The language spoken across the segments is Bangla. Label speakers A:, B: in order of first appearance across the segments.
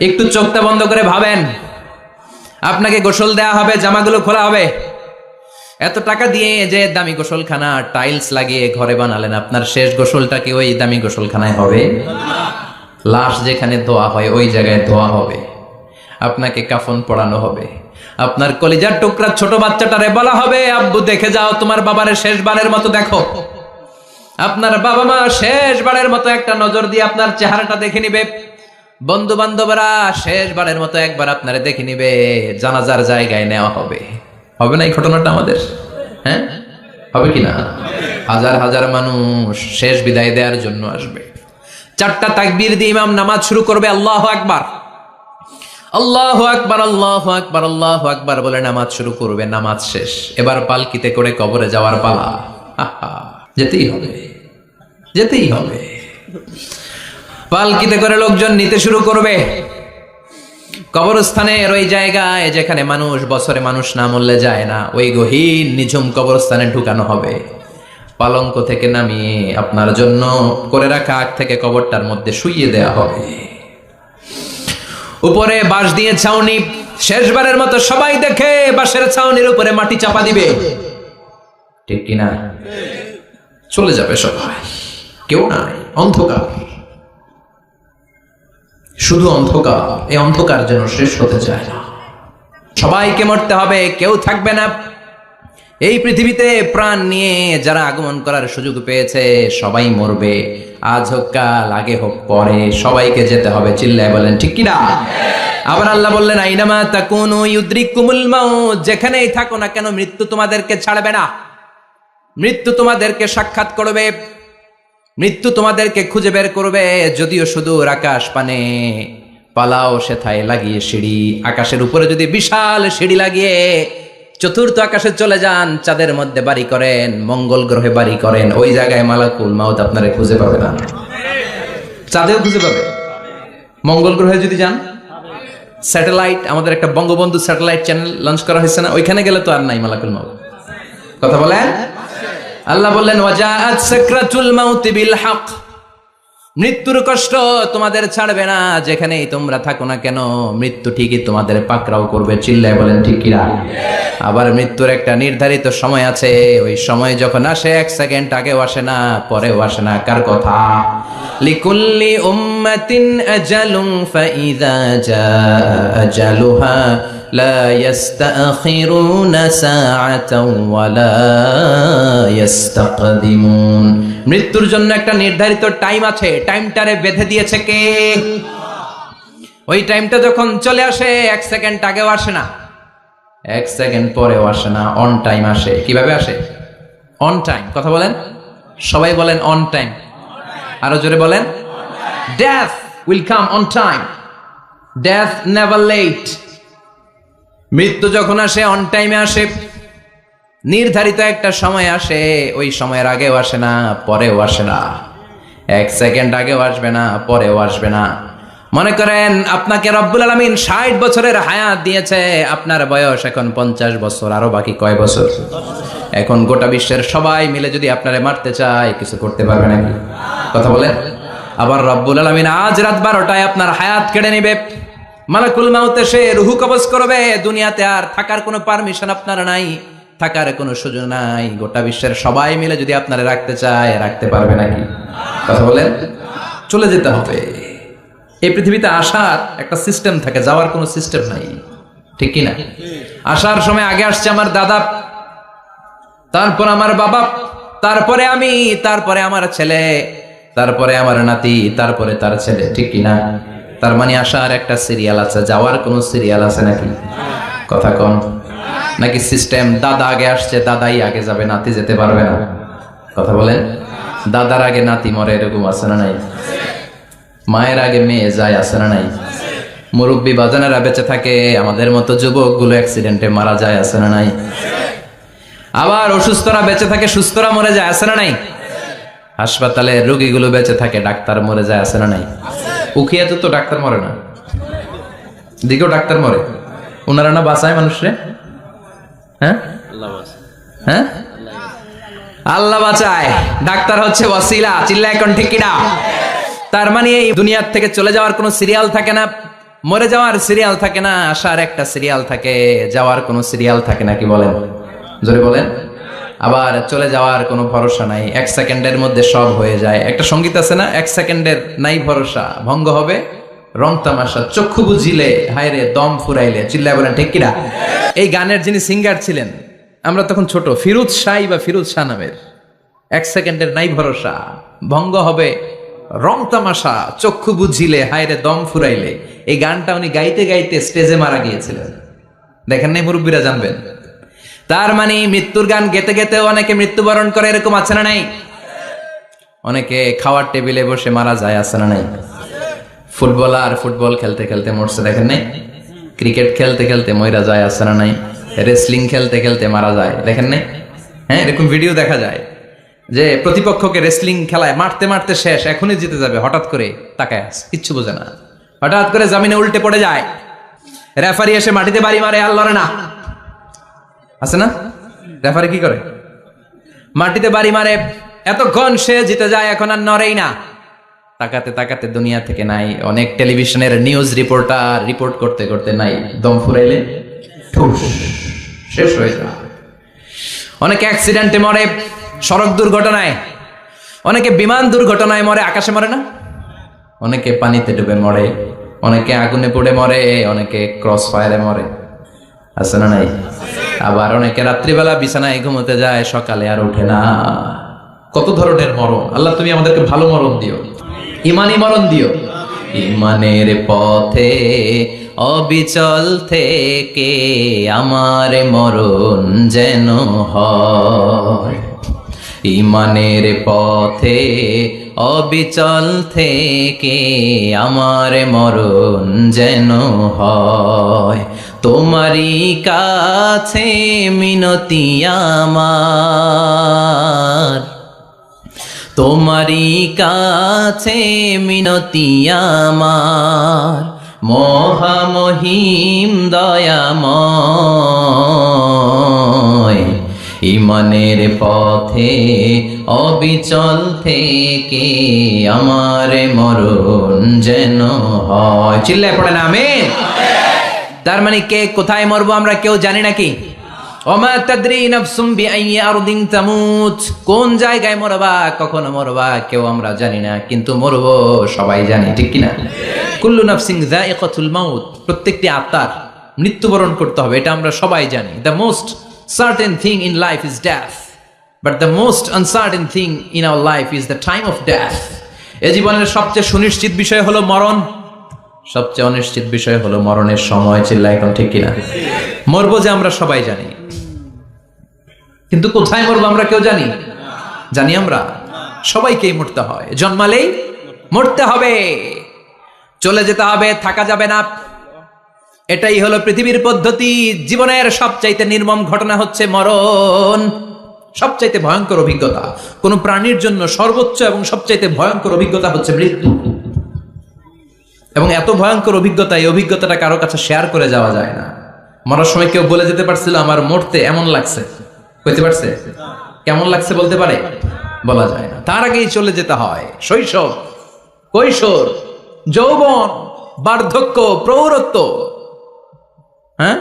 A: একটু চোখটা বন্ধ করে ভাবেন, আপনাকে গোসল দেয়া হবে, জামাগুলো খোলা হবে, এত টাকা দিয়ে যে দামি গোসলখানা টাইলস লাগিয়ে ঘরে বানালেন, আপনার শেষ গোসলটা কি ওই দামি গোসলখানায় হবে? লাশ যেখানে ধোয়া হয় ওই জায়গায় ধোয়া হবে, আপনাকে কাফন পরানো হবে, আপনার কলিজার টুকরা ছোট বাচ্চাটারে বলা হবে আব্বু দেখে যাও তোমার বাবারে শেষবারের মতো দেখো। আপনার বাবা মা শেষবারের মতো একটা নজর দিয়ে আপনার চেহারাটা দেখে নিবে, বন্ধু বান্ধবরা শেষবারের মতো একবার আপনারে দেখে নিবে, জানাজার জায়গায় নেওয়া হবে। হবে না এই ঘটনাটা আমাদের? হ্যাঁ, হবে কিনা? হাজার হাজার মানুষ শেষ বিদায় দেওয়ার জন্য আসবে। 4টা তাকবীর দিয়ে ইমাম নামাজ শুরু করবে, আল্লাহু আকবার, আল্লাহু আকবার, আল্লাহু আকবার, আল্লাহু আকবার বলে নামাজ শুরু করবে। নামাজ শেষ, এবার পালকিতে করে কবরে যাওয়ার পালা। যেতেই হবে, যেতেই হবে। পালকিতে করে লোকজন নিতে শুরু করবে। কবরস্থানের ওই জায়গায় যেখানে মানুষ বছরে মানুষ না মরলে যায় না, ওই গহীন নিঝুম কবরস্থানে ঢুকানো হবে। পালঙ্ক থেকে নামিয়ে আপনার জন্য করে রাখা আগ থেকে কবরটার মধ্যে শুইয়ে দেয়া হবে। উপরে বাঁশ দিয়ে ছাউনি, শেষবারের মতো সবাই দেখে বাঁশের ছাউনির উপরে মাটি চাপা দিবে, ঠিক কিনা? চলে যাবে সবাই, কেউ নাই, অন্ধকার, শুধু অন্ধকার। এই অন্ধকার যেন শেষ হতে চায় না। সবাইকে মরতে হবে, কেউ থাকবে না এই পৃথিবীতে। প্রাণ নিয়ে যারা আগমন করার সুযোগ পেয়েছে সবাই মরবে, আজ হোক কাল, আগে হোক পরে, সবাইকে যেতে হবে। চিল্লায় বলেন ঠিক কিনা? আবার আল্লাহ বললেন আইনামা তাকুনু ইউদ্রিকুমুল মাউত, যেখানেই থাকো না কেন মৃত্যু তোমাদেরকে ছাড়বে না, মৃত্যু তোমাদেরকে সাক্ষাৎ করবে, মৃত্যু তোমাদেরকে খুঁজে বের করবে। যদিও শুধু আকাশ পানে পালাও সেথায় লাগিয়ে সিঁড়ি, আকাশের উপরে যদি বিশাল সিঁড়ি লাগিয়ে চতুর্থ আকাশে চলে যান, চাঁদের মধ্যে বাড়ি করেন, মঙ্গল গ্রহে বাড়ি করেন, ওই জায়গায় মালাকুল মাউত আপনারে খুঁজে পাবে না। চাঁদেও খুঁজে পাবে, মঙ্গল গ্রহে যদি যান, স্যাটেলাইট, আমাদের একটা বঙ্গবন্ধু স্যাটেলাইট চ্যানেল লঞ্চ করা হয়েছে না, ওইখানে গেলে তো আর নাই মালাকুল মাউত। কথা বলেন। আল্লাহ বললেন ওয়াজাআত সাকরাতুল মাউতি বিল হক, মৃত্যুর কষ্ট তোমাদের ছাড়বে না, যেখানেই তোমরা থাকো না কেন মৃত্যু ঠিকই তোমাদের পাকড়াও করবে। চিল্লায় বলেন ঠিক কিনা? আবার মৃত্যুর একটা নির্ধারিত সময় আছে, ওই সময় যখন আসে 1 সেকেন্ড আগেও আসে না, পরেও আসে না। কার কথা? লিকুল্লি উম্মাতিন আজালুন ফাইযা জাআ আজালুহা লা ইস্তাখিরুনা সাআতাও ওয়ালা ইস্তাকদিমুন। মৃত্যুর জন্য একটা নির্ধারিত টাইম আছে, টাইমটারে বেঁধে দিয়েছে কে? ওই টাইমটা যখন চলে আসে 1 সেকেন্ড আগেও আসে না, 1 সেকেন্ড পরেও আসে না, অন টাইম আসে। কিভাবে আসে? On time. কথা বলেন, সবাই বলেন অন টাইম, আরো জোরে বলেন। Death will come on time, death never late. মৃত্যু যখন আসে অন টাইমে আসে, নির্ধারিত একটা সময় আসে, ওই সময়ের আগেও আসে না, পরেও আসে না, 1 সেকেন্ড আগেও আসবে না, পরেও আসবে না। মনে করেন আপনাকে রব্বুল আলামিন 60 বছরের হায়াত দিয়েছে, আপনার বয়স এখন 50 বছর, আরো বাকি কয় বছর? এখন গোটা বিশ্বের সবাই মিলে যদি আপনারে মারতে চায়, কিছু করতে পারবে নাকি? কথা বলেন। আবার রব্বুল আলামিন আজ রাত 12টায় আপনার হায়াত কেড়ে নেবে, মালাকুল মাউত এসে রুহু কবজ করবে। দুনিয়াতে আর থাকার কোনো পারমিশন আপনার নাই, থাকার কোনো সুযোগ নাই। গোটা বিশ্বের সবাই মিলে যদি আপনারা রাখতে চায়, রাখতে পারবে নাকি? কথা বলেন। চলে যেতে হবে। এই পৃথিবীতে আসার একটা সিস্টেম থাকে, যাওয়ার কোনো সিস্টেম নাই, ঠিক কি না? আসার সময় আগে আসছে আমার দাদা, তারপর আমার বাবা, তারপরে আমি, তারপরে আমার ছেলে, তারপরে আমার নাতি, তারপরে তার ছেলে, ঠিক কি না? তার মানে আসার একটা সিরিয়াল আছে, যাওয়ার কোনো সিরিয়াল আছে নাকি? কথা কন। নাকি সিস্টেম দাদা আগে আসছে, দাদাই আগে যাবে, নাতি যেতে পারবে না? কথা বলেন। দাদার আগে নাতি মরে, এরকম আছে না নাই? মায়ের আগে মেয়ে যায়, আছে না নাই? মুরব্বী বাজানেরা বেঁচে থাকে, আমাদের মতো যুবক গুলো অ্যাক্সিডেন্টে মারা যায়, আছে না নাই? আবার অসুস্থরা বেঁচে থাকে, সুস্থরা মরে যায়, আছে না নাই? হাসপাতালে রোগীগুলো বেঁচে থাকে, ডাক্তার মরে যায়, আছে না নাই? উখিয়াতে তো ডাক্তার মরে না, দিকেও ডাক্তার মরে, ওনারা না বাঁচায় মানুষরে? হ্যাঁ, হ্যাঁ, আল্লাহ বাঁচায়, ডাক্তার হচ্ছে ওয়াসিলা। চিল্লা এখন ঠিক কিনা? তার মানে এই দুনিয়ার থেকে চলে যাওয়ার কোনো সিরিয়াল থাকে না। মরে যাওয়ার সিরিয়াল থাকে না, আসার একটা সিরিয়াল থাকে, যাওয়ার কোনো সিরিয়াল থাকে না, কি বলেন? জোরে বলেন। আবার চলে যাওয়ার কোনো ভরসা নাই, 1 সেকেন্ডের মধ্যে সব হয়ে যায়। একটা সঙ্গীত আছে না, 1 সেকেন্ডের নাই ভরসা, ভঙ্গ হবে রং তামাশা, চক্ষু বুঝিলে হায়রে দম ফুরাইলে। চিল্লায় বলেন ঠিক কিনা? এই গানের যিনি সিঙ্গার ছিলেন, আমরা তখন ছোট, ফিরোজ শাহ বা ফিরোজ শাহ নামের, 1 সেকেন্ডের নাই ভরসা, ভঙ্গ হবে রং তামাশা, চক্ষু বুঝিলে হায়রে দম ফুরাইলে। এই গানটা উনি গাইতে গাইতে স্টেজে মারা গিয়েছিলেন। দেখেন নাই? মুরব্বীরা জানবেন। তার মানে মৃত্যুর গান গেতে গেতে অনেকে মৃত্যুবরণ করে, এরকম আছে না নাই? অনেকে খাওয়ার টেবিলে বসে মারা যায়, আছে না নাই? ফুটবলার ফুটবল খেলতে খেলতে মরছে, দেখেন নাই? ক্রিকেট খেলতে খেলতে মইরা যায়, আছে না নাই? রেসলিং খেলতে খেলতে মারা যায়, দেখেন নাই? হ্যাঁ, এরকম ভিডিও দেখা যায় যে প্রতিপক্ষকে রেসলিং খেলায় মারতে মারতে শেষ, এখনই জিতে যাবে, হঠাৎ করে তাকায় আছে, কিচ্ছু বোঝে না, হঠাৎ করে জামিনে উল্টে পড়ে যায়, রেফারি এসে মাটিতে বাড়ি মারে, আর লড়ে না, আছে না? রেফারি কি করে? মাটিতে বাড়ি মারে, এতক্ষণ সে জিতে যায়, এখন আর নড়েই না। তাকাতে তাকাতে দুনিয়া থেকে নাই। অনেক টেলিভিশনের নিউজ রিপোর্টার রিপোর্ট করতে করতে নাই, দম ফুরাইলে ঠুস শেষ হয়ে যায়। অনেকে অ্যাক্সিডেন্টে মরে, সড়ক দুর্ঘটনায়, অনেকে বিমান দুর্ঘটনায় মরে, আকাশে মরে না? অনেকে পানিতে ডুবে মরে, অনেকে আগুনে পড়ে মরে, অনেকে ক্রস ফায়ারে মরে, আছে না নাই? আবার অনেকে রাত্রিবেলা বিছানায় ঘুমোতে যায়, সকালে আর ওঠে না। কত ধরনের মরণ! আল্লাহ তুমি আমাদেরকে ভালো মরণ দিও, ইমানি মরণ দিও। ইমানের পথে অবিচল থেকে আমার মরণ যেন হয়, ইমানের পথে অবিচল থেকে আমার মরণ যেন হয়। তোমারই কাছে মিনতি আমার, তোমারই কাছে মিনতি আমার, মহামহিম দয়াময়। ইমানের পথে অবিচল থেকে আমার মরণ যেন হয়। চিল্লায় পড়েন আমিন। তার মানে কে কোথায় মরবো আমরা কেউ জানি নাকি? ওমা তাদরি নাফসুম বিআইয়ি আরদিন তামুত, কোন জায়গায় মরবা, কখন মরবা কেউ আমরা জানি না, কিন্তু মরবো সবাই জানি, ঠিক কিনা? কুল্লু নাফসিন যায়িকাতুল মাউত, প্রত্যেকটি আত্মার মৃত্যুবরণ করতে হবে, এটা আমরা সবাই জানি। The most certain thing in life is death, but the most uncertain thing in our life is the time of death. এই জীবনের সবচেয়ে সুনিশ্চিত বিষয় হলো মরণ, সবচেয়ে অনিশ্চিত বিষয় হলো মরণের সময়। চিল্লায় এখন ঠিক কিনা? মরবো যে আমরা সবাই জানি, কিন্তু কোথায় মরবো আমরা কেউ জানি? জানি আমরা? সবাইকেই মরতে হয়, জন্মালেই মরতে হবে, চলে যেতে হবে, থাকা যাবে না। এটাই হলো পৃথিবীর পদ্ধতি। জীবনের সবচাইতে নির্মম ঘটনা হচ্ছে মরণ, সবচাইতে ভয়ঙ্কর অভিজ্ঞতা। কোন প্রাণীর জন্য সর্বোচ্চ এবং সবচাইতে ভয়ঙ্কর অভিজ্ঞতা হচ্ছে মৃত্যু। এবং এত ভয়ঙ্কর অভিজ্ঞতা, এই অভিজ্ঞতাটা কারো কাছে শেয়ার করে যাওয়া যায় না। মরার সময় কেউ বলে যেতে পারছিল আমার মরতে এমন লাগছে, বলতে পারছে? কেমন লাগছে বলতে পারে? বলা যায় না। তার আগেই চলে যেতে হয় শৈশব, কৈশোর, যৌবন, বার্ধক্য, প্রৌঢ়ত্ব, হ্যাঁ,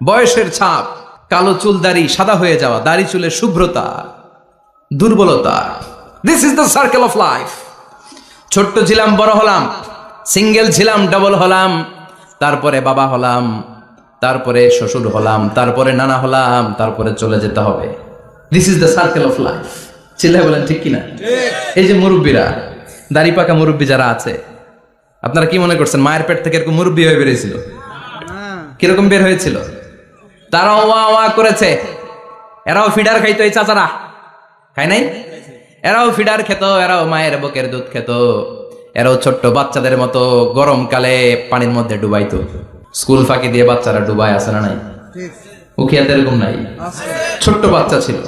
A: বয়সের ছাপ, কালো চুল দাড়ি সাদা হয়ে যাওয়া, দাড়ি চুলের শুভ্রতা, দুর্বলতা। This is the circle of life. ছোট্ট ছিলাম, বড় হলাম, সিঙ্গেল ছিলাম, ডাবল হলাম, তারপরে বাবা হলাম, তারপরে শ্বশুর হলাম, তারপরে নানা হলাম, তারপরে চলে যেতে হবে। This is the circle of life. চিল্লায় বলেন ঠিক কিনা? এই যে মুরব্বীরা, দাড়ি পাকা মুরব্বী যারা আছে, আপনারা কি মনে করছেন মায়ের পেট থেকে এরকম মুরব্বী হয়ে বেরিয়েছিল? কিরকম বের হয়েছিল? তারাও ওয়া ওয়া করেছে, এরাও ফিডার খাইতো, এই চাচারা খায় নাই? এরাও ফিডার খেত, এরাও মায়ের বুকের দুধ খেত, এরাও ছোট্ট বাচ্চাদের মতো গরমকালে পানির মধ্যে ডুবাইতো। স্কুল ফাঁকি দিয়ে বাচ্চারা ডুবায়, আছে না নাই? উখিয়াতে এরকম নাই? ছোট্ট বাচ্চা ছিল,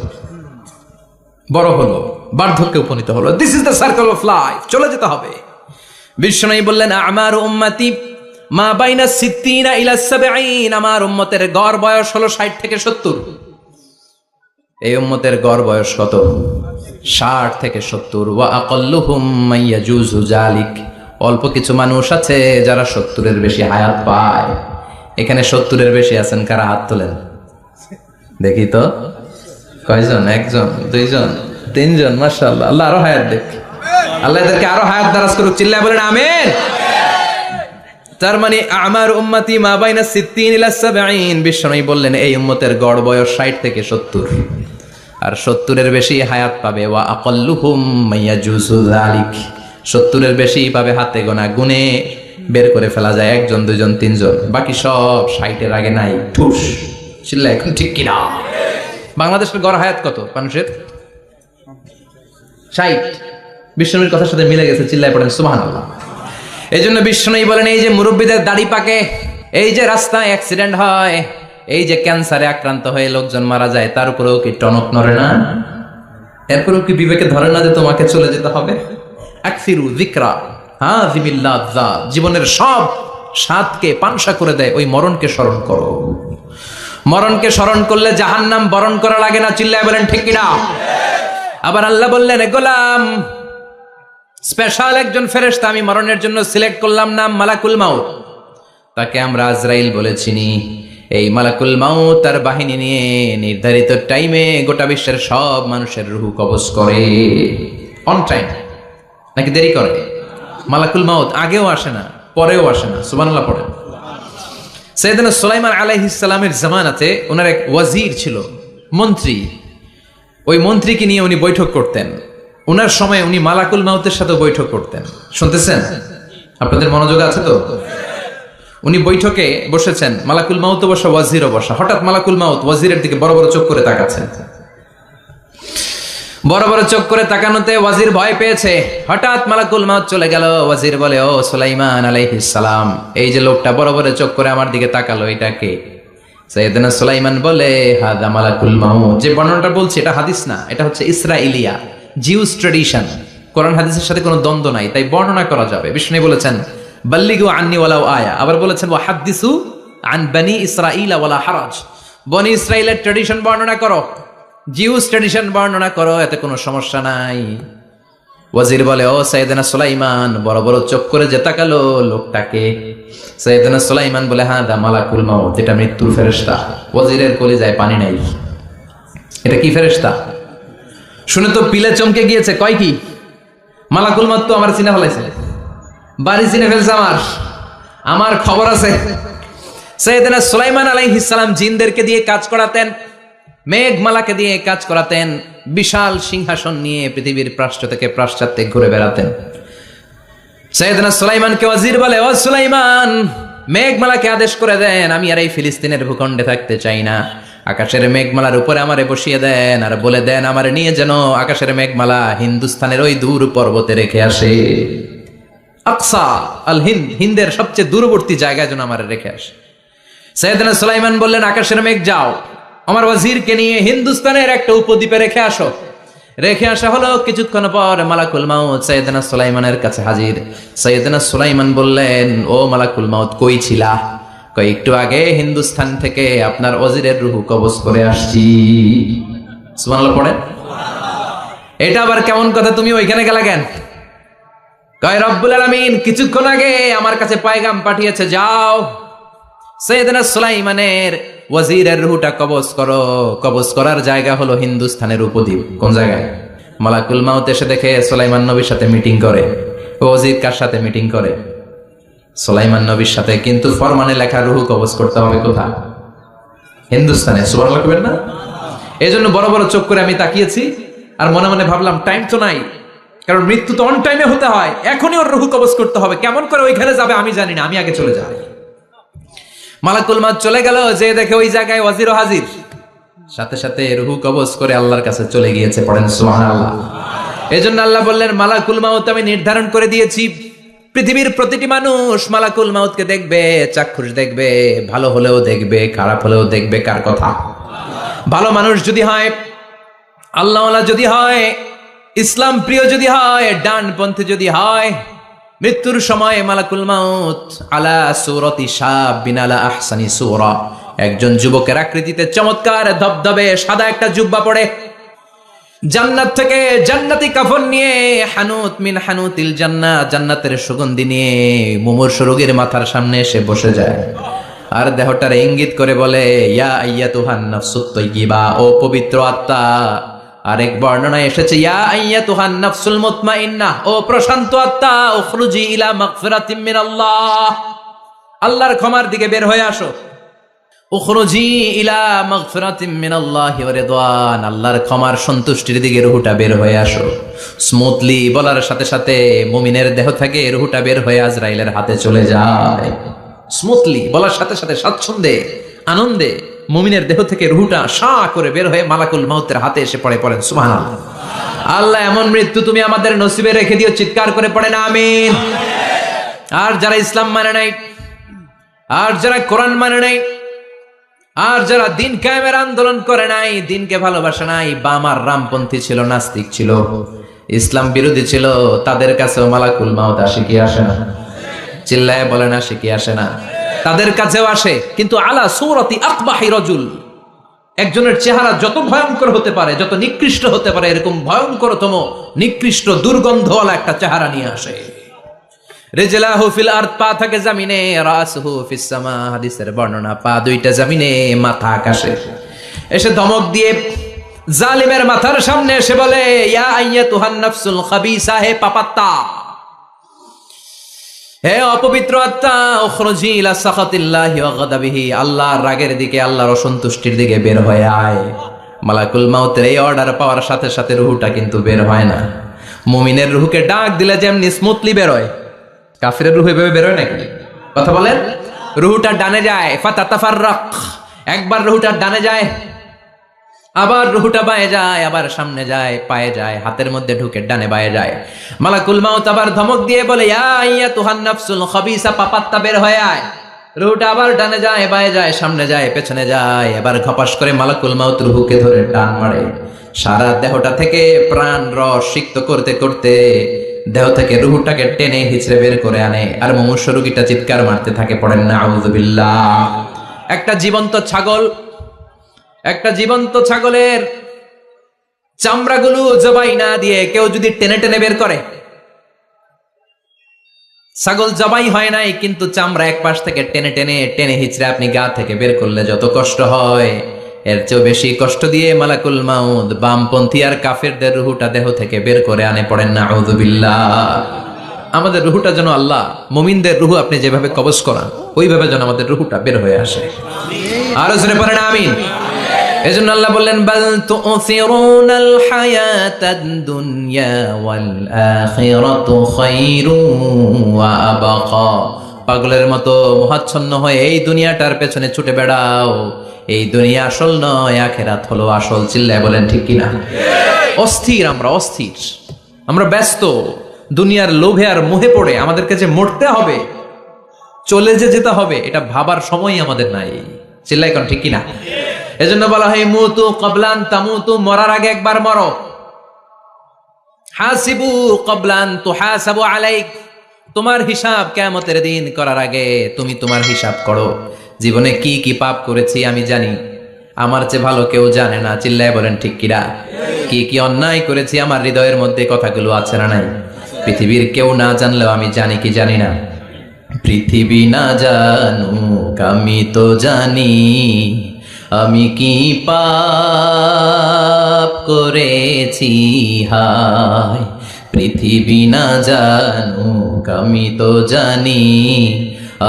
A: বড় হলো, বার্ধক্যে উপনীত হলো। This is the circle of life. চলে যেতে হবে। বিশ্বনবী বললেন আমার উম্মতি মা বাইনা 60 ইলা 70, আমার উম্মতের গড় বয়স হলো 60 থেকে 70। এই উম্মতের গড় বয়স কত? 60 থেকে 70। ওয়া আকাল্লুহুম মাইয়াজুজু যালিক, অল্প কিছু মানুষ আছে যারা 70-এর বেশি হায়াত পায়। এখানে 70-এর বেশি আছেন কারা? হাত তোলেন দেখি তো। কয়জন? একজন, দুইজন, তিনজন। মাশাআল্লাহ, আল্লাহ আরো হায়াত দেখ। আল্লাহ এদেরকে আরো হায়াত দারাজ করুক। চিল্লায় বলেন আমিন। তার মানে আমার উম্মতি মা বাইনা 60 ইলা 70। বিশ্বনবী বললেন এই উম্মতের গড় বয়স 60 থেকে 70, আর 70-এর বেশি হায়াত পাবে। ওয়া আকাল্লুহুম মাইয়াজুজু যালিক, 70-এর বেশি পাবে হাতে গোনা, গুনে বের করে ফেলা যায় একজন, দুইজন, তিনজন। বাকি সব 60-এর আগে নাই। ঠুস চিল্লা এখন ঠিক কিনা? বাংলাদেশের গড় হায়াত কত মানুষের? 60। বিশ্বনবীর কথার সাথে মিলে গেছে। চিল্লায় পড়েন সুবহানাল্লাহ। এই জন্য বিশ্বনবী বলেন এই যে মুরব্বীদের দাড়ি পাকে, এই যে রাস্তায় অ্যাক্সিডেন্ট হয়, এই যে ক্যান্সারে আক্রান্ত হয়ে লোকজন মারা যায়, তার উপরেও কি টনক নড়ে না? এরপরেও কি বিবেকে ধরে না যে তোমাকে চলে যেতে হবে? আকসিরু যিকরা হাযিমিল লাযযাত, জীবনের সব স্বাদকে পানসা করে দেয় ওই মরণকে স্মরণ করো। মরণকে স্মরণ করলে জাহান্নাম বরণ করা লাগে না। চিল্লায় বলেন ঠিক কিনা? আবার আল্লাহ বললেন গোলাম, স্পেশাল একজন ফেরেশতা আমি মরণের জন্য সিলেক্ট করলাম, নাম মালাকুল মাউত। তাকে আমরা আজরাইল বলে চিনি। এই মালাকুল মাউত তার বাহিনী নিয়ে নির্ধারিত টাইমে গোটা বিশ্বের সব মানুষের রূহ কবজ করে। অন টাইম নাকি দেরি করে? মালাকুল মাউত আগেও আসে না, পরেও আসে না। সুবহানাল্লাহ পড়েন। সাইয়েদনা সুলাইমান আলাইহিস সালামের জামানাতে ওনার এক ওয়াজির ছিল, মন্ত্রী। ওই মন্ত্রীকে নিয়ে উনি বৈঠক করতেন। উনার সময় উনি মালাকুল মাউতের সাথে বৈঠক করতেন। শুনতেছেন? আপনাদের মনোযোগ আছে তো? উনি বৈঠকে বসেছেন, মালাকুল মাউতও বসা, ওয়াজিরও বসা। হঠাৎ মালাকুল মাউত ওয়াজিরের দিকে বড় বড় চোখ করে তাকাচ্ছেন। বড় বড় চোখ করে তাকানোতে ওয়াজির ভয় পেয়েছে। হঠাৎ মালাকুল মাউত চলে গেল। ওয়াজির বলে, ও সুলাইমান আলাইহিস সালাম, এই যে লোকটা বড় বড় চোখ করে আমার দিকে তাকালো, এটা কে? সাইয়েদনা সুলাইমান বলে, হাদা মালাকুল মাউত। যে বর্ণনাটা বলছি এটা হাদিস না, এটা হচ্ছে ইসরাইলিয়া, জিউস ট্রেডিশন। কোরআন হাদিসের সাথে কোনো দ্বন্দ্ব নাই, তাই বর্ণনা করা যাবে। বিষ্ণু বলেছেন বাল্লিগু আন্নি ওয়ালাউ আয়া। আবার বলেছেন ওয়া হাদিসু আন বনি ইসরাঈল ওয়ালা হারাজ। বনি ইসরাইলের ট্রেডিশন বর্ণনা করো, জিউস ট্রেডিশন বর্ণনা করো, এতে কোনো সমস্যা নাই। ওয়াজির বলে, ও সাইয়েদনা সুলাইমান, বড় বড় চোখ করে যে তাকালো লোকটাকে? সাইয়েদনা সুলাইমান বলে, হ্যাঁ দা মালাকুল মাউত, এটা মৃত্যুর ফেরেশতা। ওয়াজিরের কলিজায় পানি নাই। এটা কি ফেরেশতা? শুনে তো পিলে চমকে গিয়েছে। কয় কি? মালাকুল মাউত তো আমার চিনে ফেলাইছে, বাড়ি চিনে ফেলছে, আমার খবর আছে। সাইয়েদনা সুলাইমান আলাইহিস সালাম জিনদেরকে দিয়ে কাজ করাতেন, মেঘমালাকে দিয়ে কাজ করাতেন, বিশাল সিংহাসন নিয়ে পৃথিবীর প্রাচ্য থেকে পাশ্চাত্যে ঘুরে বেড়াতেন। সাইয়েদনা সুলাইমানকে ওয়াজির বলে, ও সুলাইমান, মেঘমালাকে আদেশ করে দেন আমি আর এই ফিলিস্তিনের ভূখণ্ডে থাকতে চাই না। আকাশের মেঘমালার উপরে আমারে বসিয়ে দেন, আর বলে দেন আমারে নিয়ে যেন আকাশের মেঘমালা হিন্দুস্তানের ওই দূর পর্বতে রেখে আসে। আকসা আল হিন্দ, হিন্দের সবচেয়ে দূরবর্তী জায়গায় যেন আমারে রেখে আসে। সাইয়েদনা সুলাইমান বললেন, আকাশের মেঘ যাও, আমার ওয়াজিরকে নিয়ে হিন্দুস্তানের একটা উপদ্বীপে রেখে আসো। রেখে আসা হলো। কিছুক্ষণ পর মালাকুল মাউত সাইয়েদনা সুলাইমানের কাছে হাজির। সাইয়েদনা সুলাইমান বললেন, ও মালাকুল মাউত, কই ছিলা? কই একটু আগে হিন্দুস্তান থেকে আপনার ওয়াজিরের রূহ কবজ করে আসছি। সুবহানাল্লাহ পড়েন। এটা আবার কেমন কথা, তুমি ওইখানে গেলা কেন? কয় রব্বুল আলামিন কিছুক্ষণ আগে আমার কাছে পয়গাম পাঠিয়েছে, যাও সাইয়েদনা সুলাইমানের ওয়াজিরের রূহটা কবজ করো। কবজ করার জায়গা হলো হিন্দুস্তানের উপদ্বীপ। কোন জায়গায়? মালাকুল মাউত এসে দেখে সুলাইমান নবীর সাথে মিটিং করে। ওয়াজির কার সাথে মিটিং করে? সুলাইমান নবীর সাথে। কিন্তু ফরমানে লেখা রূহ কবজ করতে হবে কোথায়? হিন্দুস্তানে। সুবহানাল্লাহ কইবেন না? এজন্য বড় বড় চোখ করে আমি তাকিয়েছি, আর মনে মনে ভাবলাম টাইম তো নাই, কারণ মৃত্যু তো অন টাইমে হতে হয়, এখনই ওর রূহ কবজ করতে হবে। কেমন করে ওইখানে যাবে আমি জানি না, আমি আগে চলে যাই। মালাকুল মাউত চলে গেল, যে দেখে ওই জায়গায় ওয়াজিরও হাজির। সাথে সাথে রূহ কবজ করে আল্লাহর কাছে চলে গিয়েছে। পড়েন সুবহানাল্লাহ। এজন্য আল্লাহ বললেন, মালাকুল মাউত আমি নির্ধারণ করে দিয়েছি, পৃথিবীর প্রতিটি মানুষ মালাকুল মাউতকে দেখবে, চাক্ষুষ দেখবে, ভালো হলেও দেখবে, খারাপ হলেও দেখবে। কার কথা? ভালো মানুষ যদি হয়, আল্লাহওয়ালা যদি হয়, ইসলাম প্রিয় যদি হয়, ডানপন্থী যদি হয়, মৃত্যুর সময় মালাকুল মাউত আলা সূরাতি শাবিন আলা আহসানি সূরা, একজন যুবকের আকৃতিতে চমৎকার ধবধবে সাদা একটা জুব্বা পরে জান্নাত থেকে জান্নাতি কাফন নিয়ে হানুত মিন হানুতিল জান্নাত, জান্নাতের সুগন্ধি নিয়ে মুমূর্ষু রোগীর মাথার সামনে এসে বসে যায় আর দেহটার ইঙ্গিত করে বলে, ইয়া আইয়াতুহান নাফসুত তাইয়্যিবা, ও পবিত্র আত্মা। আরেক বর্ণনায় এসেছে, ইয়া আইয়াতুহান নাফসুল মুতমাইন্নাহ, ও প্রশান্ত আত্মা, উখরুজি ইলা মাগফিরাতিম মিনাল্লাহ, আল্লাহর ক্ষমার দিকে বের হয়ে আসো। উখরুজি ইলা মাগফিরাতিম মিনাল্লাহি ওয়া রিদওয়ান, আল্লাহর ক্ষমার সন্তুষ্টির দিকে রূহটা বের হয়ে আসো। স্মুথলি বলার সাথে সাথে মুমিনের দেহ থেকে রূহটা বের হয়ে আজরাইলের হাতে চলে যায়। স্মুথলি বলার সাথে সাথে স্বাচ্ছন্দ্যে আনন্দে মুমিনের দেহ থেকে রূহটা সা করে বের হয়ে মালাকুল মাউতের হাতে এসে পড়ে। পড়েন সুবহানাল্লাহ। আল্লাহ এমন মৃত্যু তুমি আমাদের নসিবে রেখে দিও, চিৎকার করে পড়েন আমিন। আর যারা ইসলাম মানে নাই, আর যারা কোরআন মানে নাই, আর যারা দিন কায়েমের আন্দোলন করে নাই, দিনকে ভালোবাসে নাই, বাম আর রামপন্থী ছিল, নাস্তিক ছিল, ইসলাম বিরোধী ছিল, তাদের কাছেও মালাকুল মাউত আসে কি আসে না? চিল্লায় বলেন আসে কি আসে না? তাদের কাছেও আসে, কিন্তু আলা সূরাতি আকবাহি রাজুল, একজনের চেহারা যত ভয়ঙ্কর হতে পারে, যত নিকৃষ্ট হতে পারে, এরকম ভয়ঙ্করতম নিকৃষ্ট দুর্গন্ধওয়ালা একটা চেহারা নিয়ে আসে। রিজলাহু ফিল আরদ, পা থাকে জমিনে, রাসহু ফিস সামা, হাদিসের বর্ণনা, পা দুইটা জমিনে, মাথা আকাশে। এসে ধমক দিয়ে জালিমের মাথার সামনে এসে বলে, ইয়া আইয়াতুহান নাফসুল খাবিসা, হে পাপাত্তা, হে অপবিত্র আত্মা, উখরুজি ইলা সাখাতিল্লাহি ওয়া গাদাবিহি, আল্লাহর রাগের দিকে, আল্লাহর অসন্তুষ্টির দিকে বের হয়ে আয়। মালাকুল মাউতের এই অর্ডার পাওয়ার সাথে সাথে রূহটা কিন্তু বের হয় না। মুমিনের রূহকে ডাক দিলে যেমনি স্মুথলি বের হয়, কাফিরের রূহ এভাবে বের হয় নাকি? কথা বলেন। রূহটা ডানে যায়, ফাতাতাফাররাক, একবার রূহটা ডানে যায়, আবার রূহটা বায়ে যায়, আবার সামনে যায়, পায়ে যায়, হাতের মধ্যে ঢুকে ডানে বায়ে যায়। মালাকুল মাউত আবার ধমক দিয়ে বলে, ইয়া আইয়াতুহান নাফসুল খাবিসা, পাপাত্তা, বের হয়ে আয়। রূহটা আবার ডানে যায়, বায়ে যায়, সামনে যায়, পেছনে যায়। এবার ঘপাস করে মালাকুল মাউত রূহকে ধরে টান মারে। সারা দেহটা থেকে প্রাণ রস সিক্ত করতে করতে দেহ থেকে রূহটাকে টেনে হিচড়ে বের করে আনে। আর মুমূর্ষু রোগীটা চিৎকার মারতে থাকে, পড়েন না আউযুবিল্লাহ। একটা জীবন্ত ছাগলের চামড়াগুলো জবাই না দিয়ে কেউ যদি টেনে টেনে বের করে, ছাগল জবাই হয় নাই কিন্তু চামড়া এক পাশ থেকে টেনে টেনে টেনে হিচড়ে আপনি গা থেকে বের করলে যত কষ্ট হয়, এর চেয়েও বেশি কষ্ট দিয়ে মালাকুল মাউত বামপন্থী আর কাফেরদের রূহটা দেহ থেকে বের করে আনে। পড়েন না আউযুবিল্লাহ। আমাদের রূহটা যেন আল্লাহ, মুমিনদের রূহ আপনি যেভাবে কবজ করান, ওইভাবে যেন আমাদের রূহটা বের হয়ে আসে। আর জোরে পড়েন আমিন। এজন্য আল্লাহ বললেন, বাল তুসিরুনাল হায়াতাদ দুনিয়া ওয়াল আখিরাতু খায়রুন ওয়া আবকা। পাগলের মতো মোহাচ্ছন্ন হয়ে এই দুনিয়াটার পেছনে ছুটে বেড়াও, এই দুনিয়া আসল নয়, আখিরাত হলো আসল। চিল্লায় বলেন ঠিক কিনা? অস্থির, আমরা ব্যস্ত দুনিয়ার লোভে আর মোহে পড়ে আমাদেরকে যে মরতে হবে, চলে যেতে হবে, এটা ভাবার সময় আমাদের নাই। চিল্লাই কোন ঠিক কিনা? এজন্য বলা হয় মুতু ক্বাবলান তামুতু, মরার আগে একবার মরো। হাসিবু ক্বাবলান তুহাসাবু আলাইক, তোমার হিসাব কিয়ামতের দিন করার আগে তুমি তোমার হিসাব করো। জীবনে কি কি পাপ করেছি আমি জানি, আমার চেয়ে ভালো কেউ জানে না। চিল্লায় বলেন ঠিক কিনা? কি কি অন্যায় করেছি আমার হৃদয়ের মধ্যে কথাগুলো আছে না নাই? পৃথিবীর কেউ না জানলেও আমি জানি কি জানি না? পৃথিবী না জানুক আমি তো জানি, আমি কি পাপ করেছি হায়। পৃথিবী না জানুক আমি তো জানি,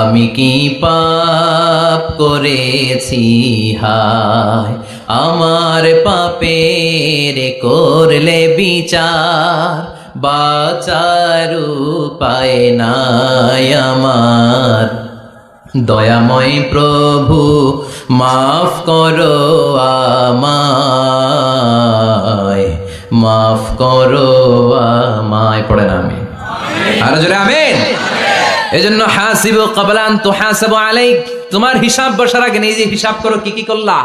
A: আমি কি পাপ করেছি হায়। আমার পাপের করলে বিচার, বাঁচার উপায় নাই আমার। দয়াময় প্রভু মাফ করো আমায়, মাফ করো আমায়। পড়ে না আমি আর জোরে আমিন। এজন্য হাসিবু ক্বাবলা আন তুহাসাবু আলাইক, তোমার হিসাব বসার আগে নিজে হিসাব করো কি কি করলা।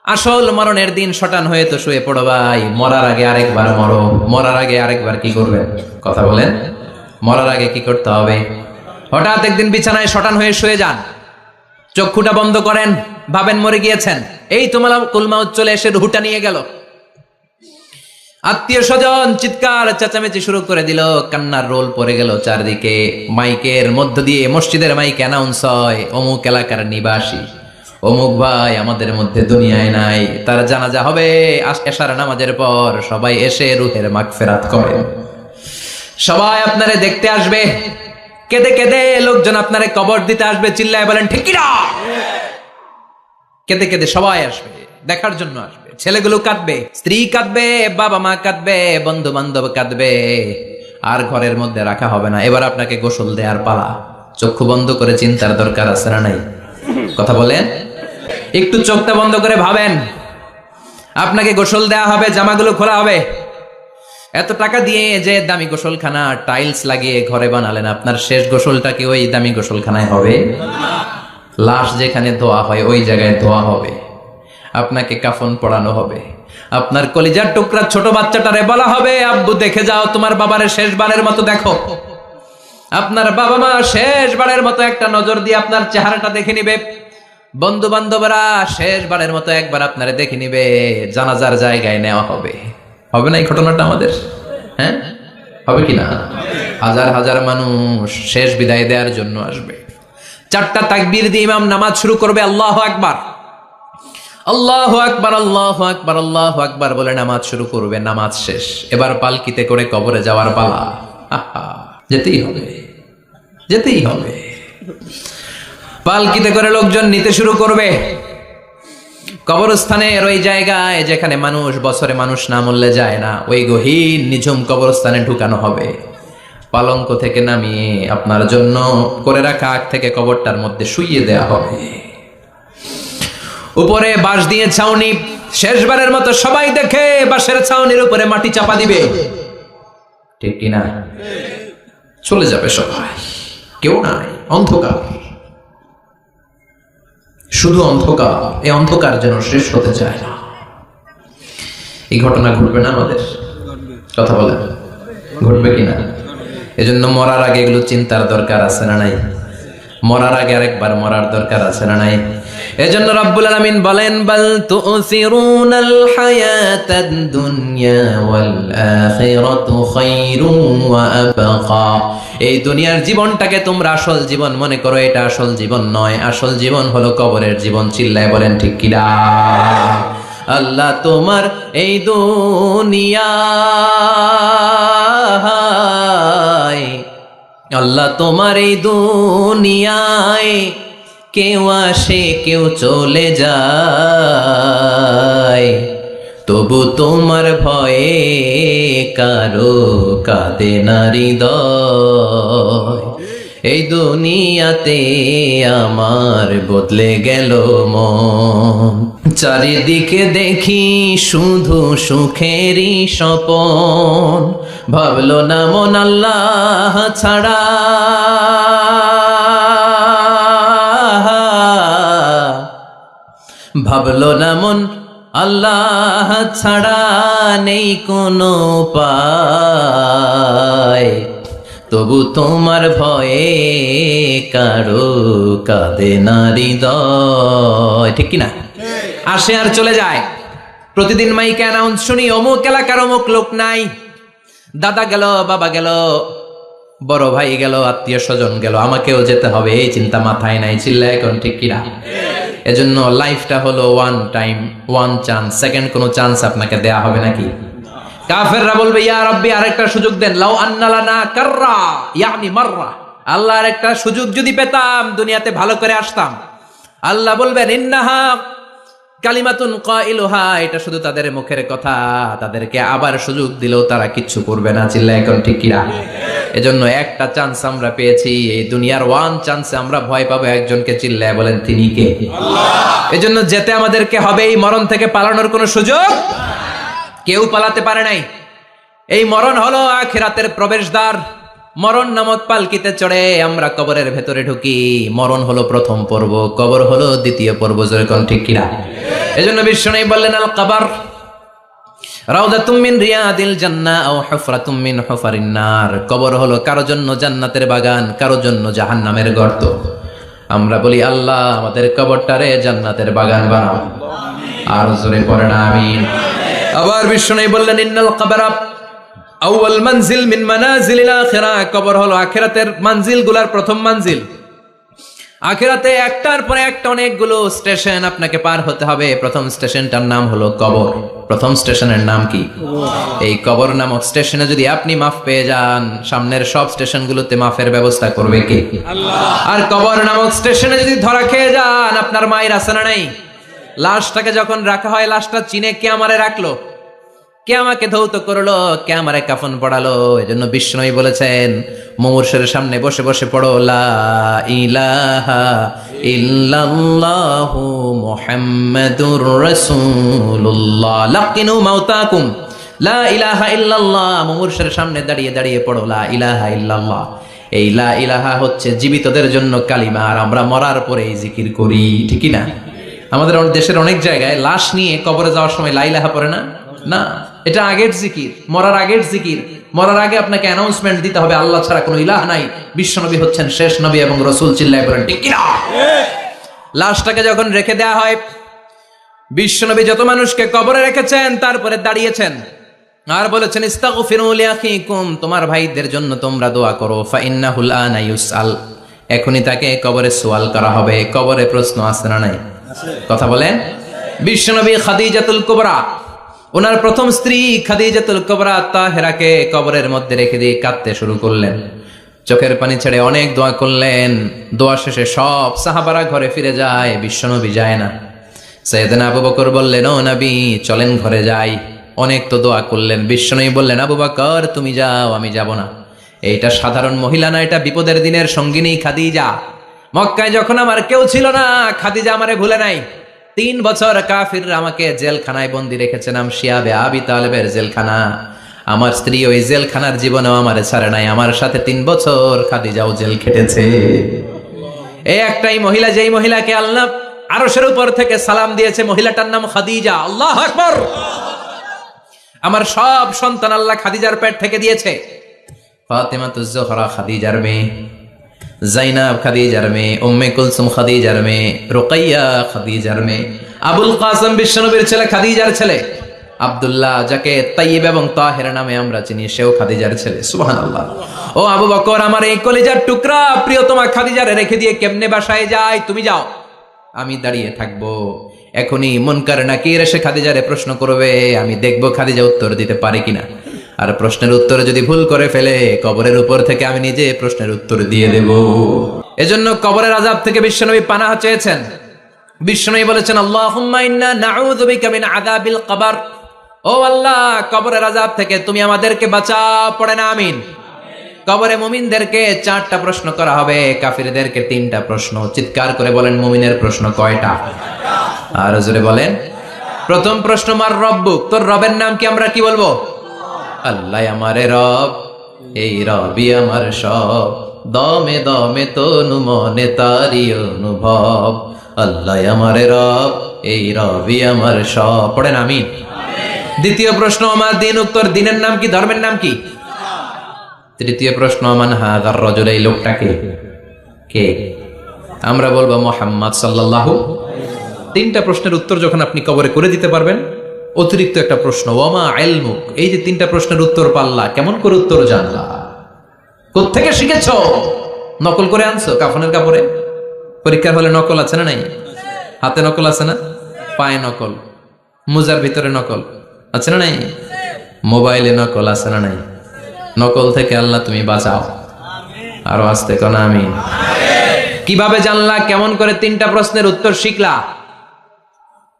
A: আসল মরণের দিন শটান হয়ে তো শুয়ে পড়ো ভাই, মরার আগে আরেকবার মরো। মরার আগে আরেকবার কি করবেন? কথা বলেন। মরার আগে কি করতে হবে? হঠাৎ একদিন বিছানায় শটান হয়ে শুয়ে যান, চক্ষুটা বন্ধ করেন, ভাবেন মরে গিয়েছেন, এই তোমার কুলমাউত চলে এসে রুহুটা নিয়ে গেল। আত্মীয় স্বজন চিৎকার চেঁচামেচি শুরু করে দিল, কান্নার রোল পড়ে গেল চারদিকে। মাইকের মধ্য দিয়ে, মসজিদের মাইকে অ্যানাউন্স হয়, অমুক এলাকার নিবাসী অমুক ভাই আমাদের মধ্যে দুনিয়ায় নাই, তার জানাজা হবে এশার নামাজের পর। সবাই এসে রুহের মাগফিরাত করেন। সবাই আপনারে দেখতে আসবে, কেঁদে কেঁদে লোকজন আপনারে কবর দিতে আসবে। চিল্লায় বলেন ঠিক কি না? কেঁদে কেঁদে সবাই আসবে, দেখার জন্য আসবে। ছেলেগুলো কাঁদবে, স্ত্রী কাঁদবে, বাবা মা কাঁদবে, বন্ধু বান্ধব কাঁদবে। আর ঘরের মধ্যে রাখা হবে না। এবার আপনাকে গোসল দেওয়ার পালা। চক্ষু বন্ধ করে চিন্তার দরকার আছে না নাই? কথা বলেন। একটু চোখটা বন্ধ করে ভাবেন, আপনাকে গোসল দেওয়া হবে, জামাগুলো খোলা হবে। এত টাকা দিয়ে যে দামি গোসলখানা টাইলস লাগিয়ে ঘরে বানালেন, আপনার শেষ গোসলটা কি ওই দামি গোসলখানায় হবে? লাশ যেখানে ধোয়া হয় ওই জায়গায় ধোয়া হবে। আপনাকে কাফন পরানো হবে। আপনার কলিজার টুকরা ছোট বাচ্চাটারে বলা হবে, আব্বু দেখে যাও, তোমার বাবারে শেষবারের মতো দেখো। আপনার বাবা মা শেষবারের মতো একটা নজর দিয়ে আপনার চেহারাটা দেখে নিবে। বন্ধু বান্ধবরা শেষবারের মতো একবার আপনারে দেখে নিবে। জানাজার জায়গায় নেওয়া হবে। হবে না এই ঘটনাটা আমাদের? হ্যাঁ, হবে কি না? হাজার হাজার মানুষ শেষ বিদায় দেওয়ার জন্য আসবে। চারটা তাকবীর দিয়ে ইমাম নামাজ শুরু করবে। আল্লাহু আকবার, আল্লাহু আকবার, আল্লাহু আকবার, আল্লাহু আকবার বলে নামাজ শুরু করবে। নামাজ শেষ। এবার পালকিতে করে কবরে যাওয়ার পালা। যেতেই হবে, যেতেই হবে। পালকিতে করে লোকজন নিতে শুরু করবে। কবরস্থানের ওই জায়গায় যেখানে মানুষ বছরে মানুষ না মরলে যায় না, ওই গহীন নিঝুম কবরস্থানে ঢুকানো হবে। পালঙ্ক থেকে নামিয়ে আপনার জন্য করে রাখা আগ থেকে কবরটার মধ্যে শুইয়ে দেয়া হবে। উপরে বাঁশ দিয়ে ছাউনি। শেষবারের মতো সবাই দেখে বাঁশের ছাউনির উপরে মাটি চাপা দিবে। ঠিক কিনা? চলে যাবে সবাই, কেউ নাই, অন্ধকার, শুধু অন্ধকার। এই অন্ধকার যেন শেষ হতে চায় না। এই ঘটনা ঘটবে না আমাদের? কথা বলেন, ঘটবে কিনা? এজন্য মরার আগে এগুলো চিন্তার দরকার আছে না নাই? মরার আগে আরেকবার মরার দরকার আছে না নাই? এজন্য রব্বুল আলামিন বলেন, বাল তুসিরুনাল হায়াতাদ দুনিয়া ওয়াল আখিরাতু খায়রুন ওয়া আবকা। এই দুনিয়ার জীবনটাকে তোমরা আসল জীবন মনে করো, এটা আসল জীবন নয়। আসল জীবন হলো কবরের জীবন। চিল্লায় বলেন ঠিক কি না? আল্লাহ তোমার এই দুনিয়ায়, আল্লাহ তোমার এই দুনিয়ায় কেউ আসে কেউ চলে যায়, তবু তোমার ভয়ে কারো কাঁদে না হৃদয়। এই দুনিয়াতে আমার বদলে গেল মন। চারিদিকে দেখি শুধু সুখেরই স্বপন। ভাবলো না মন আল্লাহ ছাড়া, ভাবলো না মন আল্লাহ ছাড়া নেই কোনো উপায়, তবু তোমার ভয়ে কারো কাঁদে না হৃদয়। ঠিক কিনা? আসে আর চলে যায়। প্রতিদিন মাইকে অ্যানাউন্স শুনি, অমুক এলাকার অমুক লোক নাই। দাদা গেল, বাবা গেল, বড় ভাই গেল, আত্মীয় স্বজন গেল, আমাকেও যেতে হবে, এই চিন্তা মাথায় নাই। চিল্লা এখন ঠিক কিনা? এজন্য লাইফটা হলো one time, one chance. Second কোনো চান্স আপনাকে দেয়া হবে নাকি? কাফেররা বলবে, ইয়া রাব্বি আরেকটা সুযোগ দেন। লাউ আন্না লানা কাররা ইয়ানি মাররা। আল্লাহ আরেকটা সুযোগ যদি পেতাম, দুনিয়াতে ভালো করে আসতাম। আল্লাহ বলবেন, ইন্নাহা কালিমাতুন কাইলুহা, এটা শুধু তাদের মুখের কথা, তাদেরকে আবার সুযোগ দিলেও তারা কিচ্ছু করবে না। চিল্লা এখন ঠিক কিনা? এজন্য একটা চান্স আমরা পেয়েছি, এই দুনিয়ার ওয়ান চান্সে আমরা ভয় পাবো একজনকে। চিল্লায় বলেন তিনি কে? আল্লাহ। এজন্য যেতে আমাদেরকে হবে। এই মরণ থেকে পালানোর কোনো সুযোগ কেউ পালাতে পারে নাই। এই মরণ হলো আখিরাতের প্রবেশদ্বার। মরণ নামক পালকিতে চড়ে আমরা কবরের ভেতরে ঢুকি। মরণ হলো প্রথম পর্ব, কবর হলো দ্বিতীয় পর্ব। যেরকম ঠিক কিনা? এজন্য বিশ্বনবী বললেন, আল কবর রাউদাতুম মিন রিয়াদিল জান্নাহ আও হুফরাতুম মিন হুফারিন নার। কবর হলো কারো জন্য জান্নাতের বাগান, কারো জন্য জাহান্নামের গর্ত। আমরা বলি, আল্লাহ আমাদের কবরটারে জান্নাতের বাগান বানাও। আর জোরে পড়েন আমিন। আবার বিশ্বনবী বললেন ইন্নাল কবরা আউয়াল মানজিল মিন মানাজিলিল আখিরাহ, কবর হলো আখিরাতের মানজিলগুলোর প্রথম মানজিল। আখিরাতে একটার পরে একটা অনেকগুলো স্টেশন আপনাকে পার হতে হবে। প্রথম স্টেশনটার নাম হলো কবর। প্রথম স্টেশনের নাম কি? এই কবর নামক স্টেশনে যদি আপনি মাফ পেয়ে যান, সামনের সব স্টেশনগুলোতে মাফের ব্যবস্থা করবে কে? আল্লাহ। আর কবর নামক স্টেশনে যদি ধরা খেয়ে যান, আপনার মায়ের আছে না নাই? লাশটাকে যখন রাখা হয়, লাশটা চিনে কে আমারে রাখলো, কে আমাকে ধৌত করলো, কে আমারে কাফন পড়ালো। এজন্য বিষ্ণুই বলেছেন মুমূর্ষের সামনে বসে বসে পড়ো লা ইলাহা ইল্লাল্লাহু মুহাম্মাদুর রাসূলুল্লাহ, লাকিনু মাউতাকুম লা ইলাহা ইল্লাল্লাহ। মুমূর্ষের সামনে দাঁড়িয়ে দাঁড়িয়ে পড়ো লা ইলাহা ইল্লাল্লাহ। এই লা ইলাহা হচ্ছে জীবিতদের জন্য কালিমা, আর আমরা মরার পরে এই জিকির করি, ঠিক না? আমাদের দেশের অনেক জায়গায় লাশ নিয়ে কবরে যাওয়ার সময় লা ইলাহা পড়ে না। না, এটা আগের জিকির, মরার আগের জিকির। মরার আগে আপনাকে অ্যানাউন্সমেন্ট দিতে হবে আল্লাহ ছাড়া কোনো ইলাহ নাই, বিশ্বনবী হচ্ছেন শেষ নবী এবং রাসূল। চিল্লায় বলেন ঠিক কি না? লাশটাকে যখন রেখে দেয়া হয়, বিশ্বনবী যত মানুষকে কবরে রেখেছেন তারপরে দাঁড়িয়েছেন আর বলেছেন ইস্তাগফিরু লিআখিকুম, তোমার ভাইদের জন্য তোমরা দোয়া করো। ফাইন্নাহুল আনা ইউসআল, এখনি তাকে কবরে সওয়াল করা হবে। কবরে প্রশ্ন আছে না নাই? কথা বলেন। বিশ্বনবী খাদিজাতুল কুবরা, ওনার প্রথম স্ত্রী খাদিজাতুল কুবরা তাহেরাকে কবরের মধ্যে রেখে দিয়ে কাঁদতে শুরু করলেন, চোখের পানি ছেড়ে অনেক দোয়া করলেন। দোয়া শেষে সব সাহাবারা ঘরে ফিরে যায়, বিশ্বনবী যায় না। সাইয়েদনা আবু বকর বললেন ও নবী চলেন ঘরে যাই, অনেক তো দোয়া করলেন। বিশ্বনবী বললেন আবু বকর তুমি যাও, আমি যাব না। এইটা সাধারণ মহিলা না, এটা বিপদের দিনের সঙ্গিনী খাদিজা। মক্কায় যখন আমার কেউ ছিল না, খাদিজা আমারে ভুলে নাই। 3 বছর কাফিররা আমাকে জেলখানায় বন্দি রেখেছে, নাম শিয়াবে আবি তালেবের জেলখানা। আমার স্ত্রী ওই জেলখানার জীবনেও আমারে ছাড়ে নাই, আমার সাথে 3 বছর খাদিজাও জেল খেটেছে। এই একটাই মহিলা, যেই মহিলাকে আল্লাহ আরশের উপর থেকে সালাম দিয়েছে, মহিলাটার নাম খাদিজা। আল্লাহু আকবার। আমার সব সন্তান আল্লাহ খাদিজার পেট থেকে দিয়েছে। ফাতেমাতুজ জোহরা খাদিজার মেয়ে, জাইনাব খাদিজার মেয়ে, উম্মে কুলসুম খাদিজার মেয়ে, রুকাইয়া খাদিজার মেয়ে, আবুল কাসেম বিশ্বনবীর ছেলে খাদিজার ছেলে, আব্দুল্লাহ যাকে তাইয়্যিব এবং তাহের নামে আমরা চিনি, সেও খাদিজার ছেলে। সুবহানাল্লাহ। ও আবু বকর, আমার এই কলিজার টুকরা প্রিয়তমা খাদিজারে রেখে দিয়ে কেমনে বাসায় যায়? তুমি যাও, আমি দাঁড়িয়ে থাকবো। এখনই মুনকার নাকির এসে খাদিজারে প্রশ্ন করবে, আমি দেখবো খাদিজা উত্তর দিতে পারে কিনা। আর প্রশ্নের উত্তরে যদি ভুল করে ফেলে, কবরের উপর থেকে আমি নিজে প্রশ্নের উত্তর দিয়ে দেব। এজন্য কবরের আযাব থেকে বিশ্বনবী পানাহ চেয়েছেন। বিশ্বনবী বলেছেন আল্লাহুম্মা ইন্না নাউযু বিকা মিন আযাবিল কবর, ও আল্লাহ কবরের আযাব থেকে তুমি আমাদেরকে বাঁচাও। পড়েন আমিন। কবরে মুমিনদেরকে 4টা প্রশ্ন করা হবে, কাফিরদেরকে 3টা প্রশ্ন। চিৎকার করে বলেন মুমিনের প্রশ্ন কয়টা? আর জোরে বলেন। প্রথম প্রশ্ন মার রব্বুক, তোর রবের নাম কি? আমরা কি বলবো? আল্লাহ আমারে রব, এই রবি আমার সব, দমে দমে তনু মনে তারি অনুভব। আল্লাহ আমারে রব, এই রবি আমার সব। পড়েন আমিন। দ্বিতীয় প্রশ্ন আমার দিন, উত্তর দিনের নাম কি? ধর্মের নাম কি? তৃতীয় প্রশ্ন মান হাযার রাজুল, এই লোকটাকে কে? আমরা বলবো মুহাম্মদ সাল্লাল্লাহু। 3টা প্রশ্নের উত্তর যখন আপনি কবরে করে দিতে পারবেন, অতিরিক্ত একটা প্রশ্ন ওয়ামা ইলমুক, এই যে 3টা প্রশ্নের উত্তর পাল্লা, কেমন করে উত্তর জানলা? কোত্থেকে শিখেছো? নকল করে আনছো কাফনের কাপড়ে? পরীক্ষার হলে নকল আছে না নাই? হাতে নকল আছে না? পায়ে নকল, মোজার ভিতরে নকল আছে না নাই? মোবাইলে নকল আছে না নাই? নকল থেকে আল্লাহ তুমি বাঁচাও। আরো আস্তে কোন আমিন। কিভাবে জানলা? কেমন করে 3টা প্রশ্নের উত্তর শিখলা?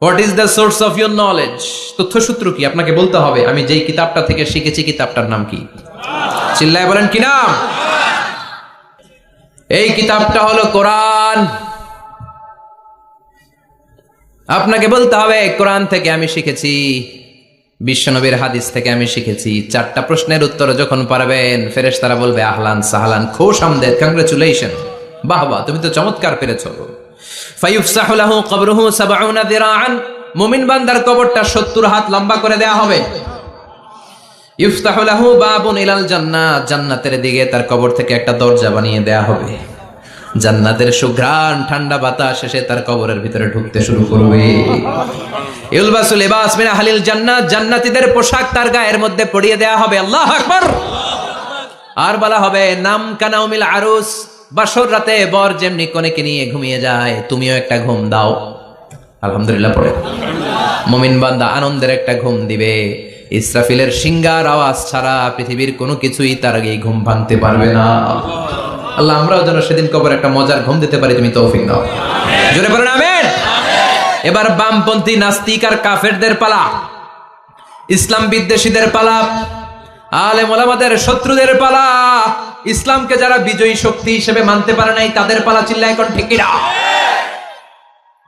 A: What is the source of your knowledge? তথ্যসূত্র কি? আপনাকে বলতে হবে আমি যেই কিতাবটা থেকে শিখেছি কিতাবটার নাম কি? চিল্লায় বলেন কি নাম? এই কিতাবটা হলো কোরআন। আপনাকে বলতে হবে কোরআন থেকে আমি শিখেছি, বিশ্বনবীর হাদিস থেকে আমি শিখেছি। 4টা প্রশ্নের উত্তর যখন পারবেন, ফেরেশতারা বলবে আহলান সাহলান, খুশ আমদেদ, কংগ্রাচুলেশন, বাহ বাহ, তুমি তো চমৎকার পেরেছো। ফায়ুফসাহু লাহু কবরুহু 70 যিরাআন, মুমিন বান্দার কবরটা 70 হাত লম্বা করে দেয়া হবে। ইফতাহু লাহু বাবুন ইলাল জান্নাহ, জান্নাতের দিকে তার কবর থেকে একটা দরজা বানিয়ে দেয়া হবে। জান্নাতের সুঘ্রাণ ঠান্ডা বাতাস এসে তার কবরের ভিতরে ঢুকতে শুরু করবে। ইউলবাসু লিবাস মিন আহলিল জান্নাত, জান্নাতীদের পোশাক তার গায়ের মধ্যে পরিয়ে দেয়া হবে। আল্লাহু আকবার। আর বলা হবে নাম কানাউমিল আরুস, বাসর রাতে বর যেমনি কনেকে নিয়ে ঘুমিয়ে যায়, তুমিও একটা ঘুম দাও। আলহামদুলিল্লাহ পড়ে মুমিন বান্দা আনন্দের একটা ঘুম দিবে। ইসরাফিলের সিংগার আওয়াজ ছাড়া পৃথিবীর কোনো কিছুই তার আগে ঘুম ভাঙতে পারবে না। আল্লাহ আমরাও যেন সেদিন কবর একটা মজার ঘুম দিতে পারি, তুমি তৌফিক দাও। জোরে বলেন আমিন। এবার বামপন্থী নাস্তিক আর কাফেরদের পালা, ইসলাম বিদ্বেষীদের পালা, আলেম ওলামাদের শত্রুদের পালা, ইসলামকে যারা বিজয়ী শক্তি হিসেবে মানতে পারে নাই তাদের পালা। চিল্লায় এখন ঠিক কিনা?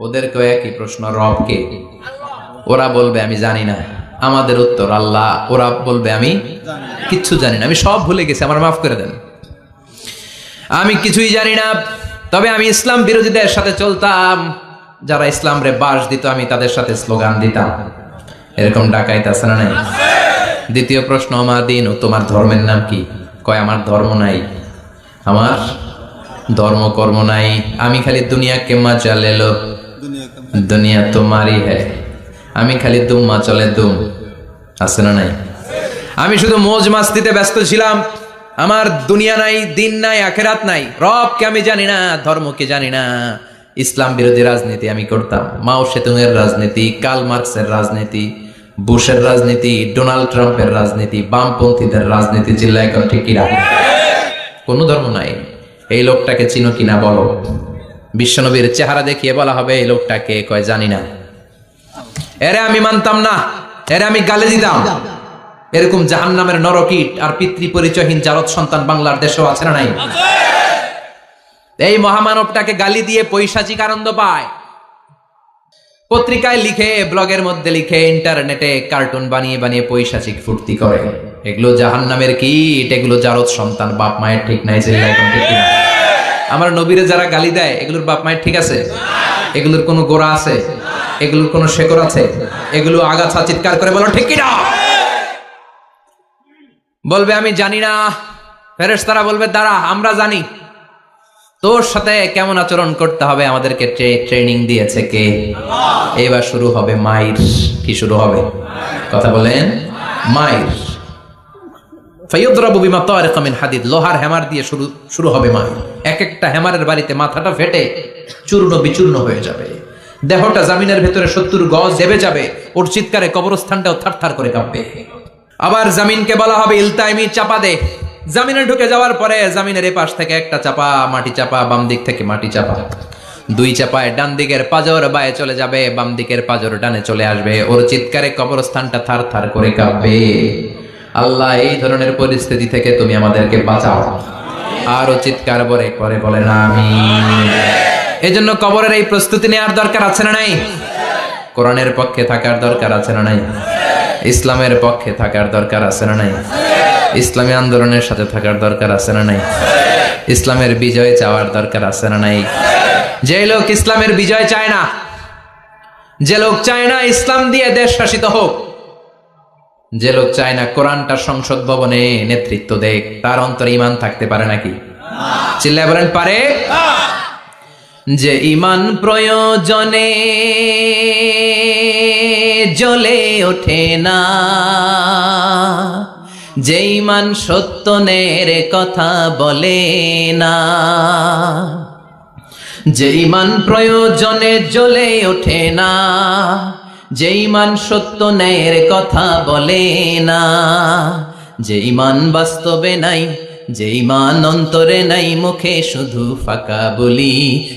A: ওদেরকেও একই প্রশ্ন, রব কে? ওরা বলবে আমি জানি না। আমাদের উত্তর আল্লাহ। ওরা বলবে আমি কিচ্ছু জানি না, আমি সব ভুলে গেছি, আমার মাফ করে দেন, আমি কিছুই জানি না। তবে আমি ইসলাম বিরোধীদের সাথে চলতাম, যারা ইসলাম রে বাস দিত আমি তাদের সাথে স্লোগান দিতাম। এরকম ডাকাইত আছে না নাই? দ্বিতীয় প্রশ্ন, আমার দিন ও তোমার ধর্মের নাম কি? কয় আমার ধর্ম নাই, আমার ধর্ম কর্ম নাই, আমি খালি দুনিয়া কে মজা ले लो, দুনিয়া তোমারই হ্যায়, আমি খালি দুম্মা চলে দুম। আছে না নাই? আমি শুধু মৌজ মাস্তিতে ব্যস্ত ছিলাম, আমার দুনিয়া নাই, দিন নাই, আখেরাত নাই, রবকে আমি জানি না, ধর্মকে জানি না। ইসলাম বিরোধী রাজনীতি আমি করতাম, মাও সেতুংয়ের রাজনীতি, কার্ল মার্কসের রাজনীতি, বুশের রাজনীতি, ডোনাল্ড ট্রাম্পের রাজনীতি, বামপন্থীদের রাজনীতি। চিল্লায় এখন ঠিক কিনা? কোনো ধর্ম নাই। এই লোকটাকে চিনো কিনা বলো। বিশ্বনবীর চেহারা দেখিয়ে বলা হবে এই লোকটাকে, কয় জানি না। এরে আমি মানতাম না, এরে আমি গালে দিতাম। এরকম জাহান্নামের নরকীট আর পিতৃ পরিচয়হীন জারদ সন্তান বাংলার দেশেও আছে না নাই? এই মহামানবটাকে গালি দিয়ে পৈশাচিক আনন্দ পায়। পত্রিকায় লিখে, ব্লগের মধ্যে লিখে, ইন্টারনেটে কার্টুন বানিয়ে বানিয়ে পৈশাচিক ফুর্তি করে। এগুলো জাহান্নামের কীট, এগুলো জারদ সন্তান, বাপ মায়ের ঠিক নাই। আমার নবীরে যারা গালি দেয় এগুলোর বাপ মায়ের ঠিক আছে? এগুলোর কোনো গোড়া আছে? এগুলোর কোনো শেকড় আছে? এগুলো আগাছা চিৎকার করে বলো ঠিক কিনা? বলবে আমি জানি না। ফেরেশতারা বলবে দাঁড়া, আমরা জানি। তোর সাথে কেমন আচরণ করতে হবে আমাদেরকে ট্রেনিং দিয়েছে কে? এবার শুরু হবে মাইর। কি শুরু হবে? কথা বলেন, মাইর। ফায়ুদরাবু বিমা তারিকা মিন হাদিদ, লোহার হ্যামার দিয়ে শুরু হবে মাইর। এক একটা হ্যামারের বাড়িতে মাথাটা ফেটে চূর্ণ বিচূর্ণ হয়ে যাবে, দেহটা জামিনের ভেতরে 70 গজ দেবে যাবে, ওর চিৎকারে কবরস্থানটাও থারথার করে কাঁপবে। আবার জামিনকে বলা হবে ইলতাইমি, চাপা দে। জামিনে ঢুকে যাওয়ার পরে জামিনের এই পাশ থেকে একটা চাপা, মাটি চাপা, বাম দিক থেকে মাটি চাপা, 2 চাপায় ডান দিকের পাজর বায়ে চলে যাবে, বাম দিকের পাজর ডানে চলে আসবে, ওর চিৎকারে কবরস্থানটা থার থার করে কাঁপবে। আল্লাহ এই ধরনের পরিস্থিতি থেকে তুমি আমাদেরকে বাঁচাও। আরো চিৎকার করে বলেন আমিন। এজন্য কবরের এই প্রস্তুতি নেওয়ার দরকার আছে না নাই? কোরআনের পক্ষে থাকার দরকার আছে না নাই? ইসলামের পক্ষে থাকার দরকার আছে না নাই? ইসলামী আন্দোলনের সাথে থাকার দরকার আছে না নাই? ইসলামের বিজয় চাওয়ার দরকার আছে না নাই? যে লোক ইসলামের বিজয় চায় না, যে লোক চায় না ইসলাম দিয়ে দেশ শাসিত হোক, যে লোক চায় না কোরআনটা সংসদ ভবনে নেতৃত্ব দেখ, তার অন্তরে ঈমান থাকতে পারে নাকি? চিল্লায় বলেন পারে? যে ঈমান প্রয়োজনে জ্বলে ওঠে না, যে ঈমান সত্যনের কথা বলে না, যে ঈমান প্রয়োজনে জ্বলে ওঠে না, যে ঈমান সত্য ন্যায়ের কথা বলে না, যে ঈমান বাস্তবে নাই, যে ঈমান অন্তরে নাই, মুখে শুধু ফাঁকা বলি,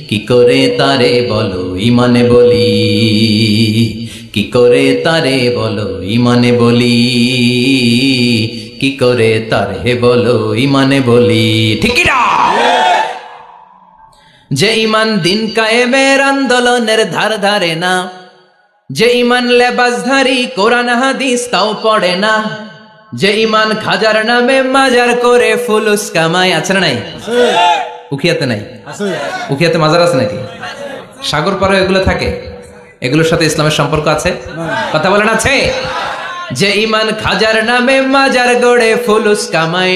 A: কি করে তারে বলো ঈমানে বলি, কি করে তারে বলো ঈমানে বলি, কি করে তারে বলো ঈমানে বলি। ঠিক না? যে ঈমান দিন কায়েমের আন্দোলনের ধার ধারে না, যে ঈমান লেবাসধারী কোরআন হাদিস তাও পড়ে না, যে ঈমান খাজার নামে মাজার করে ফুলুস কামাই। আছে না নাই? উখিয়াতে নাই? উখিয়াতে মাজার আছে নাকি? সাগর পারে এগুলো থাকে? এগুলোর সাথে ইসলামের সম্পর্ক আছে? কথা বলেন আছে? যে ঈমান খাজার নামে মাজার গড়ে ফুলুস কামাই,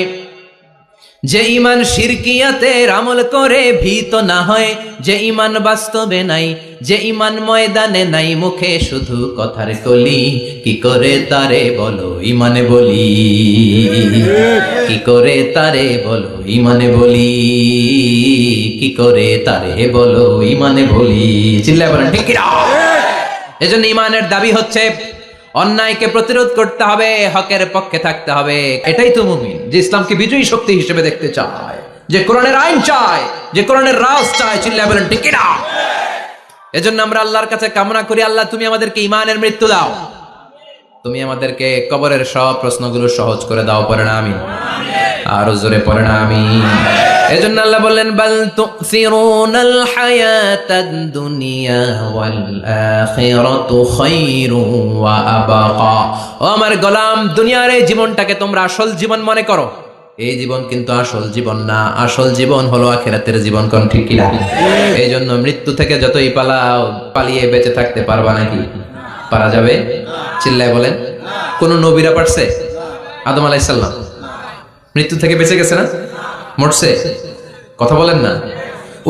A: যে ইমান শিরকিয়াতের আমল করে ভীত না হয়, যে ইমান বাস্তবে নাই, যে ইমান ময়দানে নাই, মুখে শুধু কথার কলি, কি করে তারে বলো ইমানে বলি, কি করে তারে বলো ইমানে বলি, কি করে তারে বলো ইমানে বলি। চিল্লায় বলেন ঠিক কিনা? এজন্য ইমানের দাবি হচ্ছে অন্যায়কে প্রতিরোধ করতে হবে, হকের পক্ষে থাকতে হবে। এটাই তো মুমিন, যে ইসলামকে বিজয়ী শক্তি হিসেবে দেখতে চায়, যে কোরআনের আইন চায়, যে কোরআনের রাজ চায়। চিল্লায় বলেন ঠিক কিনা? এজন্য আমরা আল্লাহর কাছে কামনা করি, আল্লাহ তুমি আমাদেরকে ইমানের মৃত্যু দাও, তুমি আমাদেরকে কবরের সব প্রশ্নগুলো সহজ করে দাও। পড়ে না আমিন, আরো জোরে পড়ে না আমিন। এজন্য আল্লাহ বললেন বাল তুসিরুনাল হায়াতাদ দুনিয়া ওয়াল আখিরাতু খায়রু ওয়া আবাকা। ও আমার গোলাম, দুনিয়ার এই জীবনটাকে তোমরা আসল জীবন মনে করো, এই জীবন কিন্তু আসল জীবন না। আসল জীবন হলো আখিরাতের জীবন। কোন ঠিক কি না? এই জন্য মৃত্যু থেকে যতই পালাও, পালিয়ে বেঁচে থাকতে পারবা নাকি? পারা যাবে? চিল্লায় বলেন। কোন নবীরা পারছে? আদম আলাইহিস সালাম মৃত্যু থেকে বেঁচে গেছে না? মরছে? কথা বলেন না।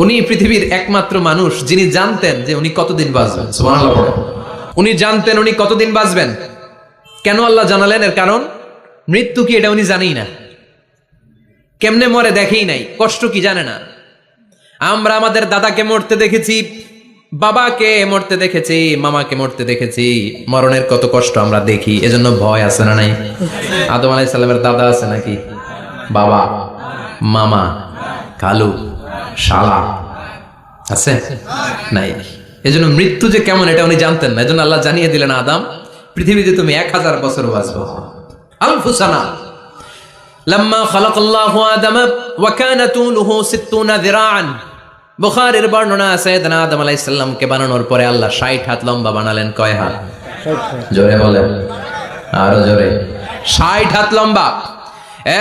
A: উনি পৃথিবীর একমাত্র মানুষ যিনি জানতেন যে উনি কতদিন বাঁচবেন। সুবহানাল্লাহ পড়েন। উনি জানতেন উনি কতদিন বাঁচবেন। কেন আল্লাহ জানালেন? এর কারণ মৃত্যু কি এটা উনি জানেই না, কেমনে মরে দেখেই নাই, কষ্ট কি জানে না। আমরা আমাদের দাদাকে মরতে দেখেছি, বাবাকে মরতে দেখেছি, মামাকে মরতে দেখেছি, মরণের কত কষ্ট আমরা দেখি, এজন্য ভয় আছে না নাই? আদম আলাইহিস সালামের দাদা আছে নাকি? বাবা, মামা, খালু, শালা আছে নাই? এজন্য মৃত্যু যে কেমন এটা উনি জানতেন না। এজন্য আল্লাহ জানিয়ে দিলেন, আদম পৃথিবীতে তুমি 1000 বছর বাঁচবে। আলফু সানা। লাম্মা খালাকাল্লাহু আদামা ওয়া কানা তুলুহু 60 যিরাআন। বুখারীর বর্ণনা, সাইয়েদনা আদম আলাইহিস সালামকে বানানোর পরে আল্লাহ 60 হাত লম্বা বানালেন। কয় হাত? জোরে বলেন, আরো জোরে। 60 হাত লম্বা।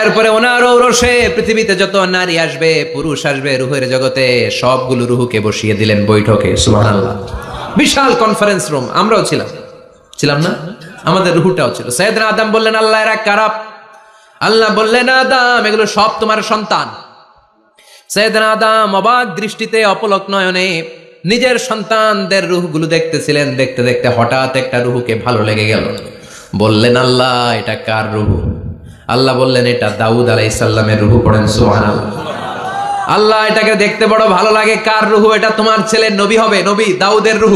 A: এরপরে ওনার ঔরসে পৃথিবীতে যত নারী আসবে, পুরুষ আসবে রূহের জগতে, সবগুলো রূহকে বসিয়ে দিলেন বৈঠকে। সুবহানাল্লাহ। বিশাল কনফারেন্স রুম। আমরাও ছিলাম না? আমাদের রূহটাও ছিল। সাইয়েদনা আদম বললেন, আল্লাহ এরা কারা? আল্লাহ বললেন, আদম এগুলো সব তোমার সন্তান। সাইয়েদনা আদম অবাক দৃষ্টিতে, অপলক নয়নে নিজের সন্তানদের রূহগুলো দেখতেছিলেন। দেখতে দেখতে হঠাৎ একটা রূহকে ভালো লেগে গেল। বললেন, আল্লাহ এটা কার রূহ? আল্লাহ বললেন, এটা দাউদ আলাইহিস সালামের রূহ। পড়েন সুবহানাল্লাহ। আল্লাহ এটাকে দেখতে বড় ভালো লাগে, কার রূহ? এটা তোমার ছেলে নবী হবে, নবী দাউদের রূহ।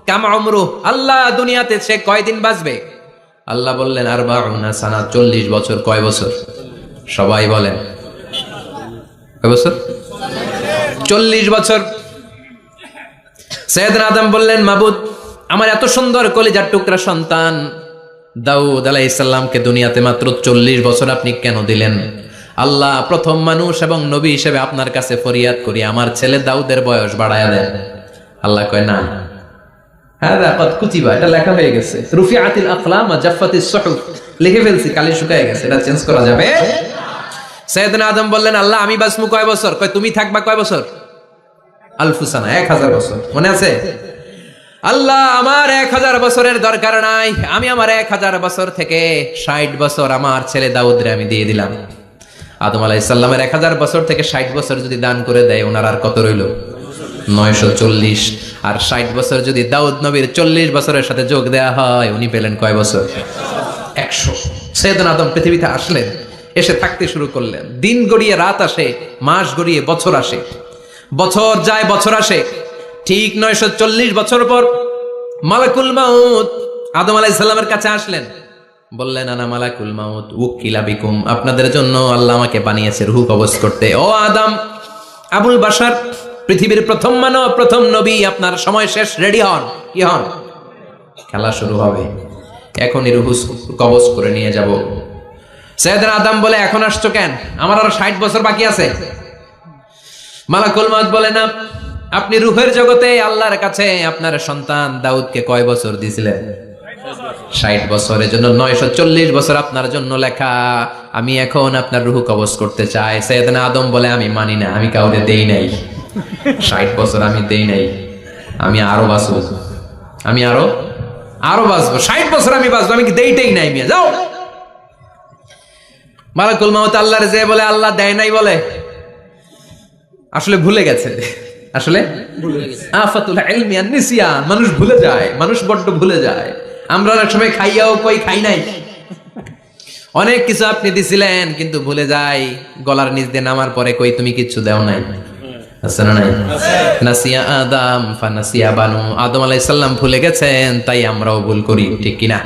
A: কাম উমরু, আল্লাহ দুনিয়াতে সে কয়দিন বাঁচবে? আল্লাহ বললেন 40 সানা, 40 বছর। কয় বছর? সবাই বলেন কয় বছর? 40 বছর। সাইয়েদনা আদম বললেন, মাবুদ আমার এত সুন্দর কলিজার টুকরা সন্তান দাউদ আলাইহিস সালামকে দুনিয়াতে মাত্র 40 বছর আপনি কেন দিলেন? আল্লাহ প্রথম মানুষ এবং নবী হিসেবে আপনার কাছে ফরিয়াদ করি, আমার ছেলে দাউদের বয়স বাড়ায়া দেন। আল্লাহ কয় না, হাদা কদ কুতিবা, এটা লেখা হয়ে গেছে। রুফিআতিল আকলাম ওয়া জাফফাতিস সুহুফ, লিখে ফেলছি, কালি শুকায় গেছে, এটা চেঞ্জ করা যাবে? সাইয়েদনা আদম বললেন, আল্লাহ আমি বাঁচবো কয় বছর? কয় তুমি থাকবা কয় বছর? আলফু সানা, 1000 বছর। মনে আছে? আল্লাহ আমার 1000 বছরের দরকার নাই, আমি আমার 1000 বছর থেকে 60 বছর আমার ছেলে দাউদরে আমি দিয়ে দিলাম। আদম আলাইহিস সালামের 1000 বছর থেকে 60 বছর যদি দান করে দেয়, ওনার আর কত রইল? 940। আর 60 বছর যদি দাউদ নবীর 40 বছরের সাথে যোগ দেয়া হয়, উনি পেলেন কয় বছর? 100। সাইয়েদনা আদম পৃথিবীতে আসলেন, এসে থাকতে শুরু করলেন। দিন গড়িয়ে রাত আসে, মাস গড়িয়ে বছর আসে, বছর যায় বছর আসে। ঠিক 940 বছর পর মালাকুল মাউত আদম আলাইহিস সালামের কাছে আসলেন। বললেন, আনা মালাকুল মাউত উকিলা বিকুম, আপনাদের জন্য আল্লাহ আমাকে বানিয়েছে রূহ কবজ করতে। ও আদম, আবুল বাশার, পৃথিবীর প্রথম মানব, প্রথম নবী, আপনার সময় শেষ, রেডি হন। কি হন? খেলা শুরু হবে, এখনই রূহ কবজ করে নিয়ে যাব। সাইয়েদনা আদম বলে, এখন আসছো কেন? আমার আরো 60 বছর বাকি আছে। মালাকুল মাউত বলে, না, আপনি রূহের জগতে আল্লাহর কাছে আপনার সন্তান দাউদকে কয় বছর দিয়েছিলেন? 60 বছর। এর জন্য 940 বছর আপনার জন্য লেখা। আমি এখন আপনার রূহ কবজ করতে চাই। সাইয়েদনা আদম বলে, আমি মানি না, আমি কাউকে দেই নাই 60 বছর, আমি দেই নাই, আমি আরো বাঁচবো, আমি আরো বাঁচবো, 60 বছর আমি বাঁচবো, আমি কি দেইটাই নাই। মিয়া যাও। মালাকুল মাউত আল্লাহর যে বলে আল্লাহ দেয় নাই বলে, আসলে ভুলে গেছে। আসলে আফাতুল ইলমি আন-নিসিয়ান, মানুষ ভুলে যায়, মানুষ বড্ড ভুলে যায়। আমরা অনেক সময় খাইয়াও কই খাই নাই, অনেক কিছু আপনি দিছিলেন কিন্তু ভুলে যাই, গলার নিচ দিয়ে নামার পরে কই তুমি কিচ্ছু দাও নাই। আছে না নাই? নাসিয়া আদম ফানাসিয়া বানু, আদম আলাইহিস সালাম ভুলে গেছেন, তাই আমরাও ভুল করি, ঠিক কি না?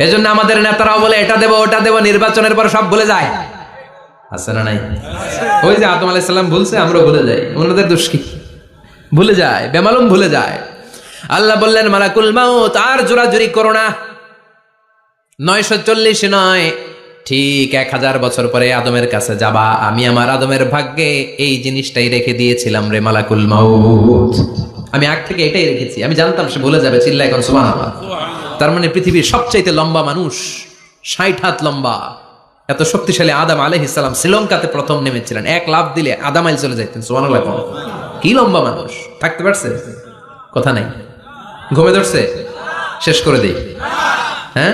A: এজন্য আমাদের নেতারাও বলে এটা দেব ওটা দেব, নির্বাচনের পর সব ভুলে যায়। আছে না নাই? ওই যে আদম আলাইহিস সালাম ভুলছে, আমরাও ভুলে যাই। ওনাদের দোষ কি? ভুলে যায়, বেমালুম ভুলে যায়। আল্লাহ বললেন মালাকুল মাউত আর জোরাজুরি করো না, 940 নয়, ঠিক 1000 বছর পরে আদমের কাছে যাবা। আমি আমার আদমের ভাগ্যে এই জিনিসটাই রেখে দিয়েছিলাম রে মালাকুল মাউত, আমি আগ থেকে এটাই রেখেছি, আমি জানতাম সে ভুলে যাবে। চিল্লা এখন সুবহানাল্লাহ। তার মানে পৃথিবীর সবচাইতে লম্বা মানুষ, 60 হাত লম্বা, এত শক্তিশালী আদম আলাইহিস সালাম শ্রীলঙ্কাতে প্রথম নেমেছিলেন, এক লাফ দিলে আদামাইল চলে যাইতেন। সুবহানাল্লাহ। কি লম্বা মানুষ, থাকতে পারছে? কথা নাই, ঘুমে ধরছে? শেষ করে দেই, হ্যাঁ?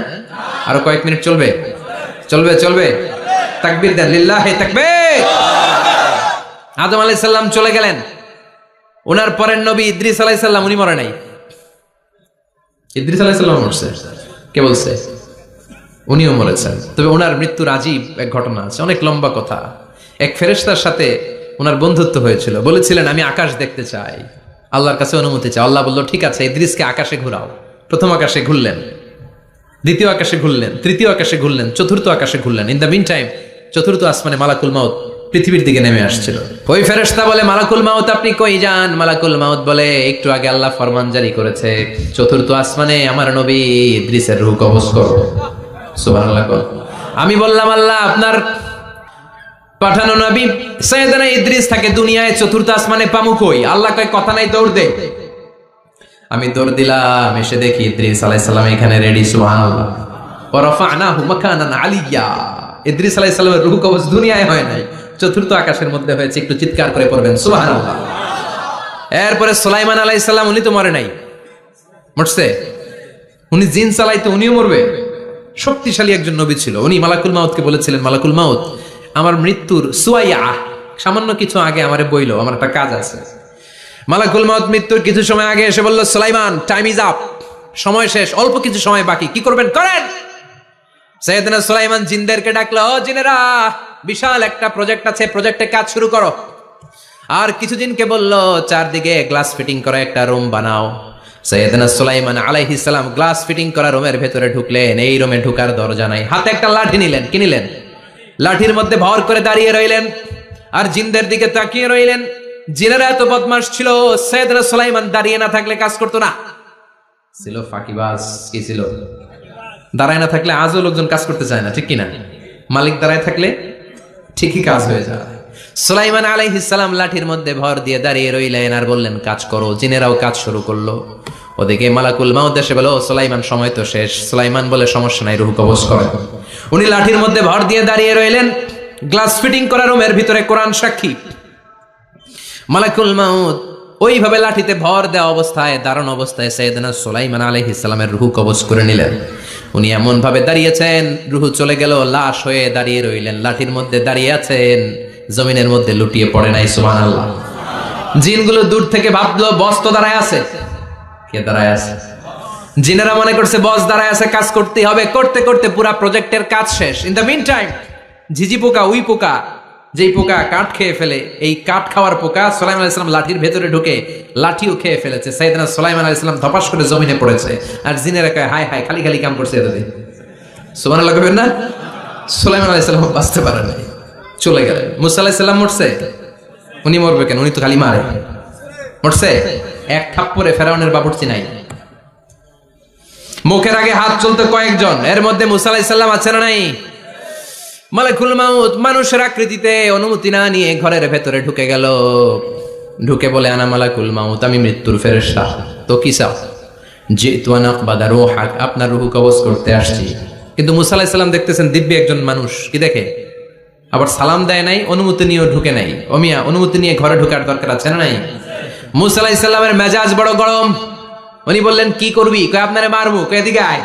A: আরো কয়েক মিনিট চলবে? চলবে চলবে। তাকবীর দেন, লিল্লাহি তাকবীর। আদম আলাইহিস সালাম চলে গেলেন, ওনার পরের নবী ইদ্রিস আলাইহিস সালাম, উনি মরে নাই। ইদ্রিস আলাইহিস সালাম মরছে, কে বলছে? উনিও মরেছেন। তবে ওনার মৃত্যুর আজীব এক ঘটনা আছে, অনেক লম্বা কথা। এক ফেরেশতার সাথে ওনার বন্ধুত্ব হয়েছিল, বলেছিলেন আমি আকাশ দেখতে চাই, আল্লাহর কাছে অনুমতি চাই। আল্লাহ বলল ঠিক আছে, ইদ্রিসকে আকাশে ঘুরাও। প্রথম আকাশে ঘুরলেন, দ্বিতীয় আকাশে ঘুরলেন, তৃতীয় আকাশে ঘুরলেন, চতুর্থ আকাশে ঘুরলেন। ইন দ্য মিন টাইম চতুর্থ আসমানে মালাকুল মাউত পৃথিবীর দিকে নেমে আসছিল। ওই ফেরেশতা বলে মালাকুল মাউত আপনি কই যান? মালাকুল মাউত বলে একটু আগে আল্লাহ ফরমান জারি করেছে, চতুর্থ আসমানে আমার নবী ইদ্রিসের রূহ কবজ করো। সুবহানাল্লাহ। আমি বললাম আল্লাহ আপনার পাঠানো নবী সাইয়েদনা ইদ্রিস থাকে দুনিয়ায়, চতুর্থ আসমানে পামু কই? আল্লাহ কয় কথা নাই, দৌড় দে। আমি দৌড় দিলাম, এসে দেখি ইদ্রিস আলাইহিস সালাম এখানে রেডি। সুবহানাল্লাহ। ওয়া রাফা'নাহু মাকানান আলিয়্যা। ইদ্রিস আলাইহিস সালামের রূহ কবজ দুনিয়ায় হয় নাই, চতুর্থ আকাশের মধ্যে হয়েছে। একটু চিৎকার করে পড়বেন সুবহানাল্লাহ। এরপরে সুলাইমান আলাইহিস সালাম, উনি তো মরে নাই, মরছে। উনি জিন চালাইতো, উনিও মরবে। শক্তিশালী একজন নবী ছিল। উনি মালাকুল মাউতকে বলেছিলেন মালাকুল মাউত আমার মৃত্যুর সুয়াইয়া, সামান্য কিছু আগে আমারে বইলো, আমার একটা কাজ আছে। মালাকুল মাউত মৃত্যুর কিছু সময় আগে এসে বলল সুলাইমান টাইম ইজ আপ, সময় শেষ, অল্প কিছু সময় বাকি, কি করবেন করেন। সাইয়েদনা সুলাইমান জিনদেরকে ডাকলো, ও জিনেরা, বিশাল একটা প্রজেক্ট আছে, প্রজেক্টে কাজ শুরু করো। আর কিছু জিনকে বলল চারদিকে গ্লাস ফিটিং করা একটা রুম বানাও। সাইয়েদনা সুলাইমান আলাইহিস সালাম গ্লাস ফিটিং করা রুমের ভেতরে ঢুকলেন। এই রুমে ঢুকার দরজা নাই, হাতে একটা লাঠি নিলেন। কি নিলেন? লাঠির মধ্যে ভর করে দাঁড়িয়ে রইলেন আর জিনদের দিকে তাকিয়ে রইলেন। জিনেরা এত বদমাশ ছিল, সাইয়েদনা সুলাইমান দাঁড়িয়ে না থাকলে কাজ করতো না, ছিল ফাঁকিবাজ। কি ছিল? দাঁড়ায় না থাকলে আজও লোকজন কাজ করতে চায় না, ঠিক কিনা? মালিক দাঁড়ায় থাকলে ঠিকই কাজ হয়ে যায়। সুলাইমান আলাইহিস সালাম লাঠির মধ্যে ভর দিয়ে দাঁড়িয়ে রইলেন আর বললেন কাজ করো। জিনেরাও কাজ শুরু করলো। ওদিকে মালাকুল মাউত এসে বলে, ও সুলাইমান সময় তো শেষ। সুলাইমান বলে সমস্যা নাই, রূহ কবজ করে। উনি লাঠির মধ্যে ভর দিয়ে দাঁড়িয়ে রইলেন। গ্লাস ফিটিং করা রুমের ভিতরে কোরআন সাক্ষী। মালাকুল মাউত ওইভাবে লাঠিতে ভর দেওয়া অবস্থায়, দাঁড়ানো অবস্থায় সাইয়েদনা সুলাইমান আলাইহিস সালামের রূহ কবজ করে নিলেন। উনি এমন ভাবে দাঁড়িয়েছেন, রূহ চলে গেল, লাশ হয়ে দাঁড়িয়ে রইলেন। লাঠির মধ্যে দাঁড়িয়ে আছেন, জমিনের মধ্যে লুটিয়ে পড়ে নাই। সুবহানাল্লাহ। জিনগুলো দূর থেকে ভাবলো বস তো দাঁড়ায় আছে। কে দাঁড়ায় আছে? জিনেরা মনে করছে বস দাঁড়ায় আছে, কাজ করতেই হবে। করতে করতে পুরা প্রজেক্টের কাজ শেষ। ইন দ্য মিন টাইম ঝিঝি পোকা, উই পোকা, যেই পোকা কাঠ খেয়ে ফেলে, এই কাঠ খাওয়ার পোকা সুলাইমান আলাইহিস সালাম লাঠির ভেতরে ঢুকে লাঠিও খেয়ে ফেলেছে। সাইয়েদনা সুলাইমান আলাইহিস সালাম ধপাস করে জমিনে পড়েছে। আর জিনেরা কয় হায় হায়, খালি খালি কাম করছে এতদিন। সুবহানাল্লাহ কইবেন না? সুলাইমান আলাইহিস সালাম বাঁচতে পারে নাই, চলে গেলেন। মুসা আলাইহিস সালাম মরছে, উনি মরবে কেন? উনি তো খালি মারে। মরছে এক থাপ্পড়ে, ফেরাউনের বাবুর্চি নাই। মুখের আগে হাত চলতে কয়েকজন, এর মধ্যে মুসা আলাইহিস সালাম আছে না নাই? মালাকুল মাউত মানুষের আকৃতিতে অনুমতি না নিয়ে ঘরের ভেতরে ঢুকে গেল। ঢুকে বলে আনা মালাকুল মাউত, আমি মৃত্যুর ফেরেশতা। তো কি চাও? জিতু আন আকবাদা রূহাক, আপনার রূহ কবজ করতে আসছি। কিন্তু মুসা আলাইহিস সালাম দেখতেছেন দিব্যি একজন মানুষ, কি দেখে? আবার সালাম দেয় নাই, অনুমতি নিয়েও ঢুকে নাই। অমিয়া অনুমতি নিয়ে ঘরে ঢোকার দরকার আছে না নাই? মুসা আলাইহিস সালামের মেজাজ বড় গরম। উনি বললেন কি করবি? কয় আপনারে মারবো। কয় এদিকে আয়।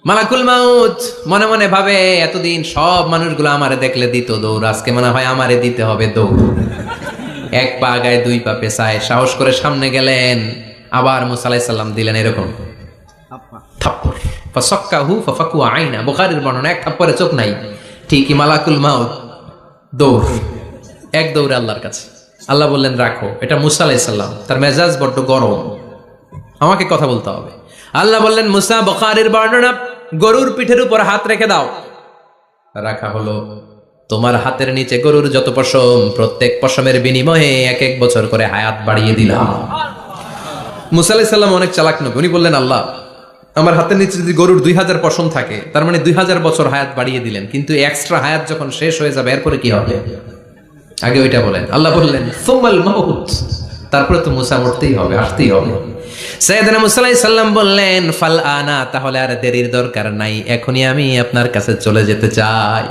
A: মালাকুল মাউত মনে মনে ভাবে এতদিন সব মানুষগুলো আমারে দেখলে দিত দৌড়, আজকে মনে হয় আমারে দিতে হবে দৌড়। এক পা গায়ে দুই পা পেছায় সাহস করে সামনে গেলেন, আবার মুসা আলাইহিস সালাম দিলেন এরকম থাপ্পড়, ফাসাক্কাহু ফাফাকু আইনা, বুখারীর বর্ণনা, এক থাপ্পড়ে চোখ নাই। ঠিকই মালাকুল মাউত দৌড়, এক দৌড়ে আল্লাহর কাছে। আল্লাহ বললেন রাখো, এটা মুসা আলাইহিস সালাম, তার মেজাজ বড্ড গরম, আমাকে কথা বলতে হবে। আল্লাহ বললেন মুসা, বুখারীর বর্ণনা, গরুর পিঠের উপর হাত রেখে দাও। রাখা হলো। তোমার হাতের নিচে গরুর যত পশম, প্রত্যেক পশমের বিনিময়ে এক এক বছর করে হায়াত বাড়িয়ে দিলাম। মুসা আলাইহিস সালাম অনেক চালাক নবী, উনি বললেন আল্লাহ আমার হাতের নিচে যদি গরুর 2000 পশম থাকে, তার মানে 2000 বছর হায়াত বাড়িয়ে দিলেন, কিন্তু এক্সট্রা হায়াত যখন শেষ হয়ে যাবে এরপরে কি হবে? আগে ওইটা বলেন। আল্লাহ বললেন সুমাল মাউত, তারপরে তো মুসা মরতেই হবে, আসতেই হবে। সাইয়েদনা মুসা আলাইহিস সালাম বললেন ফাল আনা, তাহলে আর দেরির দরকার নাই, এখনই আমি আপনার কাছে চলে যেতে চাই।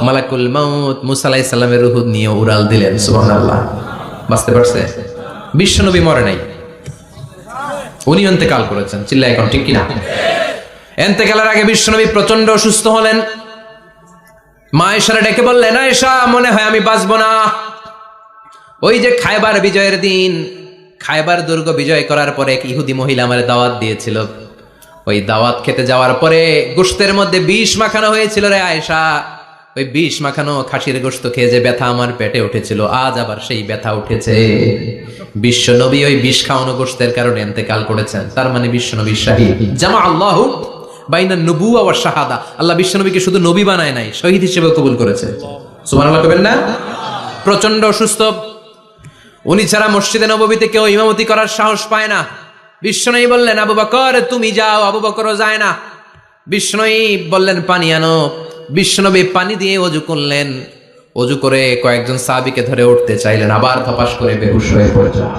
A: মালাকুল মাউত মুসা আলাইহিস সালামের রূহ নিয়ে উড়াল দিলেন। সুবহানাল্লাহ। বাঁচতে পারছে? বিশ্বনবী মরে নাই, উনি ইন্তেকাল করেছেন। চিল্লায় এখন ঠিক কিনা? ইন্তেকালের আগে বিশ্বনবী প্রচন্ড অসুস্থ হলেন। মা আয়েশারে ডেকে বললেন আয়েশা, মনে হয় আমি বাঁচবো না। ওই যে খায়বার বিজয়ের দিন, খায়বার দুর্গ বিজয় করার পরে এক ইহুদি মহিলা আমার দাওয়াত দিয়েছিল, ওই দাওয়াত খেতে যাওয়ার পরে গোশতের মধ্যে বিষ মাখানো হয়েছিল রে আয়েশা, ওই বিষ মাখানো খাসির গোশত খেয়ে যে ব্যথা আমার পেটে উঠেছিল, আজ আবার সেই ব্যথা উঠেছে। বিশ্বনবী ওই বিষ খাওয়ানো গোশতের কারণে ইন্তেকাল করেছেন, তার মানে বিশ্বনবী শাহীদ। জামা আল্লাহু বাইনা নবুওয়া ওয়া শাহাদা, আল্লাহ বিশ্বনবীকে শুধু নবী বানায় নাই, শহীদ হিসেবে কবুল করেছে। সুবহানাল্লাহ কবেন না? প্রচন্ড অসুস্থ, উনি ছাড়া মসজিদে নববীতে কেউ ইমামতি করার সাহস পায় না। বিশ্বনবী বললেন আবু বকর তুমি যাও, আবু বকরও যায় না। বিশ্বনবী বললেন পানি আনো, বিশ্বনবী পানি দিয়ে ওযু করলেন, ওযু করে কয়েকজন সাহাবীকে ধরে উঠতে চাইলেন, আবার ধপাস করে বেহুশ হয়ে পড়ে যায়,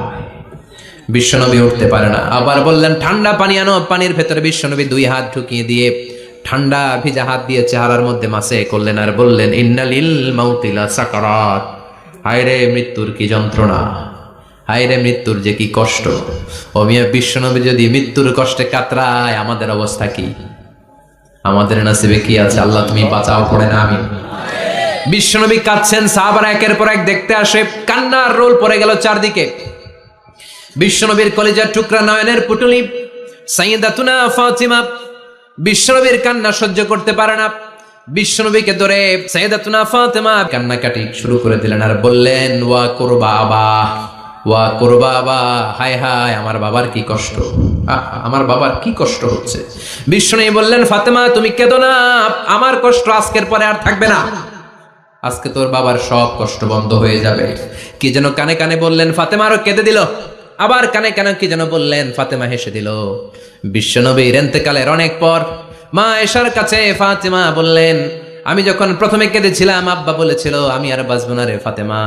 A: বিশ্বনবী উঠতে পারে না। আবার বললেন ঠান্ডা পানি আনো, পানির ভেতরে বিশ্বনবী 2 হাত ঢুকিয়ে দিয়ে ঠান্ডা ভিজা হাত দিয়ে চেহারার মধ্যে মাসে করলেন, আর বললেন ইন্নালিল মাউতি লা সাকারাত, হায়রে মৃত্যুর কি যন্ত্রণা, হায়রে মৃত্যুর যে কি কষ্ট। ও মিয়া, বিশ্বনবী যদি মৃত্যুর কষ্টে কাতরায়, আমাদের অবস্থা কি? আমাদের নসিবে কি আছে? আল্লাহ তুমি বাঁচাও, পড়ে না আমি। বিশ্বনবী কাঁদছেন, সাহাবারা একের পর এক দেখতে আসে, কান্নার রোল পড়ে গেল চারদিকে। বিশ্বনবীর কলিজার টুকরা নয়নের পুটুলি সাইয়্যিদাতুনা ফাতিমা বিশ্বনবীর কান্না সহ্য করতে পারে না, বিশ্বনবীকে ধরে সাইয়্যিদাতুনা ফাতিমা কান্নাকাটি শুরু করে দিলেন, আর বললেন ওয়া কুরবা আবা, ওয়া কুরবা আবা, হায় হায় আমার বাবার কি কষ্ট, আমার বাবার কি কষ্ট হচ্ছে। বিশ্বনবী বললেন ফাতেমা তুমি কেঁদো না, আমার কষ্ট আজকের পরে আর থাকবে না, আজকে তোর বাবার সব কষ্ট বন্ধ হয়ে যাবে। কি যেন কানে কানে বললেন, ফাতেমা আরো কেঁদে দিল। আবার কানে কানে কি যেন বললেন, ফাতেমা হেসে দিল। বিশ্বনবীর ইন্তেকালের অনেক পর মা আয়েশার কাছে ফাতেমা বললেন, আমি যখন প্রথমে কেঁদেছিলাম আব্বা বলেছিল আমি আর বাঁচব না রে ফাতেমা,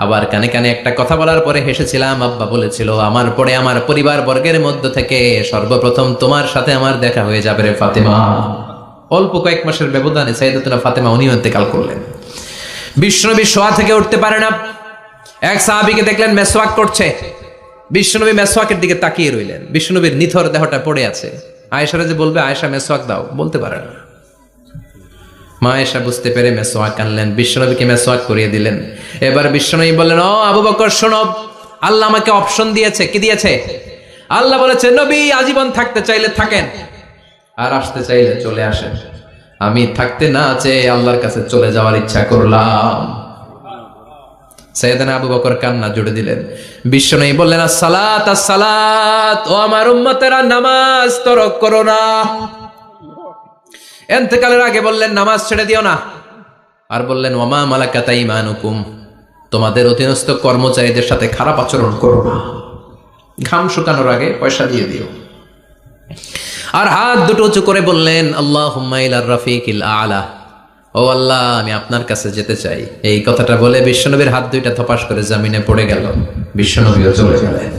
A: আবার কানে কানে একটা কথা বলার পরে হেসেছিলাম, আব্বা বলেছিল আমার পরে আমার পরিবার বর্গের মধ্য থেকে সর্বপ্রথম তোমার সাথে আমার দেখা হয়ে যাবে রে ফাতেমা। অল্প কয়েক মাসের ব্যবধানে সাইয়্যিদাতুনা ফাতেমা উনিও ইন্তেকাল করলেন। বিশ্বনবী শোয়া থেকে উঠতে পারে না, এক সাহাবীকে দেখলেন মেসওয়াক করছে, বিশ্বনবী মেসওয়াকের দিকে তাকিয়ে রইলেন, বিশ্বনবীর নিথর দেহটা পড়ে আছে। আয়েশারা যে বলবে আয়েশা মেসওয়াক দাও, বলতে পারে না। মা আয়েশা বুঝতে পেরে মেসওয়াক আনলেন, বিশ্বনবীকে মেসওয়াক করিয়ে দিলেন। এবার বিশ্বনবী বললেন ও আবু বকর শোনো, আল্লাহ আমাকে অপশন দিয়েছে। কি দিয়েছে? আল্লাহ বলেছে নবী আজীবন থাকতে চাইলে থাকেন, আর আসতে চাইলে চলে আসেন। আমি থাকতে না চেয়ে আল্লাহর কাছে চলে যাওয়ার ইচ্ছা করলাম। সাইয়েদনা আবু বকর কান্না জুড়ে দিলেন। বিশ্বনবী বললেন আসসালাত আসসালাত, ও আমার উম্মতেরা নামাজ তরক করো না। ইন্তেকালের আগে বললেন নামাজ ছেড়ে দিও না, আর বললেন ওয়ামা মালাকাত আইমানুকুম, তোমাদের অধীনস্থ কর্মচারীদের সাথে খারাপ আচরণ করো না, ঘাম শুকানোর আগে পয়সা দিয়ে দিও। আর হাত দুটো উঁচু করে বললেন আল্লাহুম্মা ইলার রাফিকিল আলা, ও আল্লাহ আমি আপনার কাছে যেতে চাই। এই কথাটা বলে বিশ্বনবীর হাত দুইটা ধপাস করে জমিনে পড়ে গেল, বিশ্বনবীও চলে গেলেন।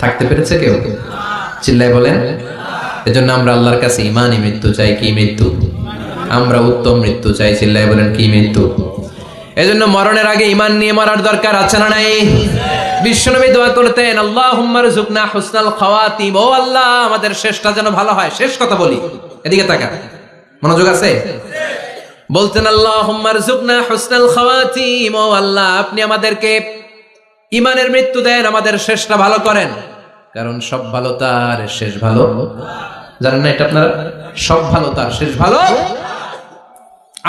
A: থাকতে পেরেছে কেউ? চিল্লায় বলেন। এজন্য আমরা আল্লাহর কাছে ঈমানি মৃত্যু চাই। কি মৃত্যু? আমরা উত্তম মৃত্যু চাই। চিল্লায় বলেন কি মৃত্যু? এজন্য মরণের আগে ঈমান নিয়ে মরার দরকার আছে না নাই? বিশ্বনবী দোয়া করতেন আল্লাহুম্মা রযুকনা হুসনাল খাওয়াতিম, ও আল্লাহ আমাদের শেষটা যেন ভালো হয়। শেষ কথা বলি, এদিকে তাকা, মনোযোগ আছে? বলতেন আল্লাহুম্মা রযুকনা হুসনাল খাওয়াতিম, ও আল্লাহ আপনি আমাদেরকে ঈমানের মৃত্যু দেন, আমাদের শেষটা ভালো করেন, কারণ সব ভালো তার শেষ ভালো। জানেন না এটা আপনারা? সব ভালো তার শেষ ভালো।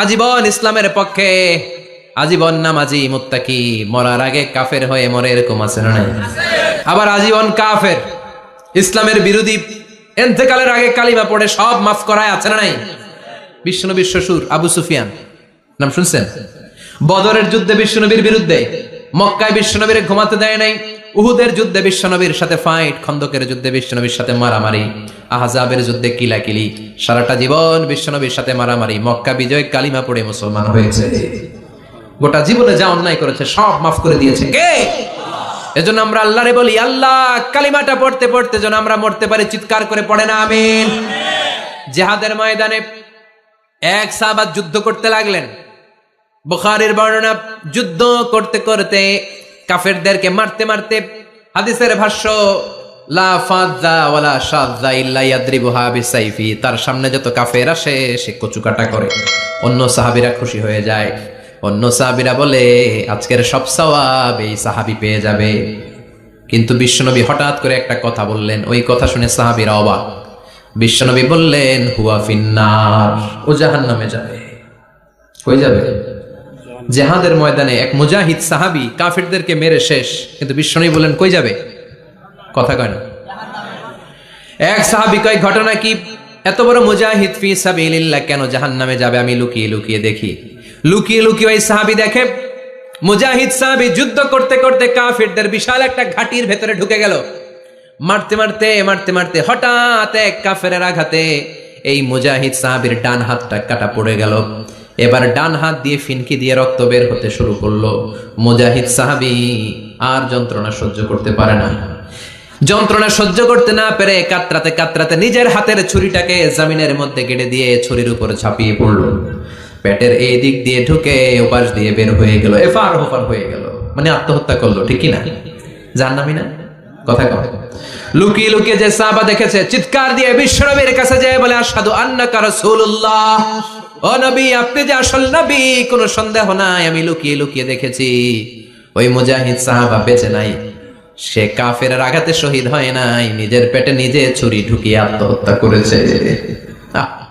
A: আজীবন ইসলামের পক্ষে, আজীবন নামাজি মুত্তাকি, মরার আগে কাফের হয়ে মরে, এরকম আছে না? আবার আজীবন কাফের, ইসলামের বিরোধী, ইন্তেকালের আগে কালিমা পড়ে সব মাফ করায়, আছে না নাই? বিশ্বনবীর শ্বশুর আবু সুফিয়ান, নাম শুনছেন? বদরের যুদ্ধে বিশ্বনবীর বিরুদ্ধে, মক্কায় বিশ্বনবীর ঘুমাতে দেয় নাই, উহুদের যুদ্ধে বিশ্বনবীর সাথে ফাইট, খন্দকের যুদ্ধে বিশ্বনবীর সাথে মারামারি, আহজাবের যুদ্ধে কিলাকিলি, সারাটা জীবন বিশ্বনবীর সাথে মারামারি, মক্কা বিজয় কালিমা পড়ে মুসলমান হয়েছে। গোটা জীবনে যা অন্যায় করেছে সব মাফ করে দিয়েছে কে? এজন্য আমরা আল্লাহরে বলি, আল্লাহ কালিমাটা পড়তে পড়তে যেন আমরা মরতে পারি, চিৎকার করে পড়ে না আমিন। জিহাদের ময়দানে এক সাহাবা যুদ্ধ করতে লাগলেন। বুখারীর বর্ণনা, যুদ্ধ করতে করতে কাফেরদেরকে মারতে মারতে, হাদিসের ভাষ্য লা ফাযা ওয়ালা শাযা ইল্লা ইয়াদরিবুহা বিসাইফি, তার সামনে যত কাফের আসে সে কচুকাটা করে। অন্য সাহাবীরা খুশি হয়ে যায়, অন্য সাহাবীরা বলে আজকের সব সওয়াব এই সাহাবী পেয়ে যাবে। কিন্তু বিশ্বনবী হঠাৎ করে একটা কথা বললেন, ওই কথা শুনে সাহাবীরা অবাক। বিশ্বনবী বললেন হুয়া ফিন্নার, ও জাহান্নামে যাবে। কই যাবে? জিহাদের ময়দানে এক মুজাহিদ সাহাবী কাফেরদেরকে মেরে শেষ, কিন্তু বিশ্বনবী বললেন কই যাবে? কথা কয় না। এক সাহাবী কয় ঘটনা কি? এত বড় মুজাহিদ ফি সাবিলিল্লাহ কেন জাহান্নামে যাবে? আমি লুকিয়ে লুকিয়ে দেখি। লুকিয়ে লুকিয়ে ওই সাহাবী দেখে মুজাহিদ সাহাবী যুদ্ধ করতে করতে কাফেরদের বিশাল একটা ঘাটির ভেতরে ঢুকে গেল। মারতে মারতে মারতে মারতে হঠাৎ এক কাফেরের আঘাতে এই মুজাহিদ সাহাবীর ডান হাতটা কাটা পড়ে গেল। এবার ডান হাত দিয়ে ফিনকি দিয়ে রক্ত বের হতে শুরু করলো। মুজাহিদ সাহাবী আর যন্ত্রণা সহ্য করতে পারে না। যন্ত্রণা সহ্য করতে না পেরে কাতরাতে কাতরাতে নিজের হাতের ছুরিটাকে জমিনের মধ্যে কেটে দিয়ে ছুরির উপর ঝাঁপিয়ে পড়ল। পেটের এই দিক দিয়ে ঢুকে ওপাশ দিয়ে বের হয়ে গেল, এফার ওপার হয়ে গেল, মানে আত্মহত্যা করলো। ঠিক কি না? জাহান্নামী না? কথা কয়। লুকিয়ে লুকিয়ে যে সাহাবা দেখেছে, চিৎকার দিয়ে বিশ্বনবীর কাছে যায় বলে আশহাদু আন্নাকা রাসূলুল্লাহ, ও নবী আপনি যে আসল নবী, কোনো সন্দেহ নাই, আমি লুকিয়ে লুকিয়ে দেখেছি। ওই মুজাহিদ সাহাবা বেঁচে নাই, সে কাফেরের আঘাতে শহীদ হয় নাই, নিজের পেটে নিজে ছুরি ঢুকিয়ে আত্মহত্যা করেছে।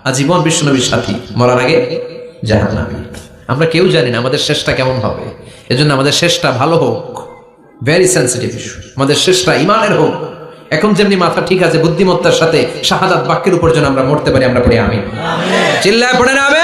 A: আজীবন বিশ্বনবীর সাথী, মরার আগে জাহান্নামী। আমরা কেউ জানি না আমাদের শেষটা কেমন হবে, এজন্য আমাদের শেষটা ভালো হোক, ভেরি সেন্সিটিভ ইস্যু। আমাদের শেষটা ইমানের হোক। এখন যেমনি মাথা ঠিক আছে, বুদ্ধিমত্তার সাথে শাহাদাত বাক্যের উপর যেন আমরা মরতে পারি, আমরা পড়ে আমিন। চিল্লায় পড়ে না আমিন।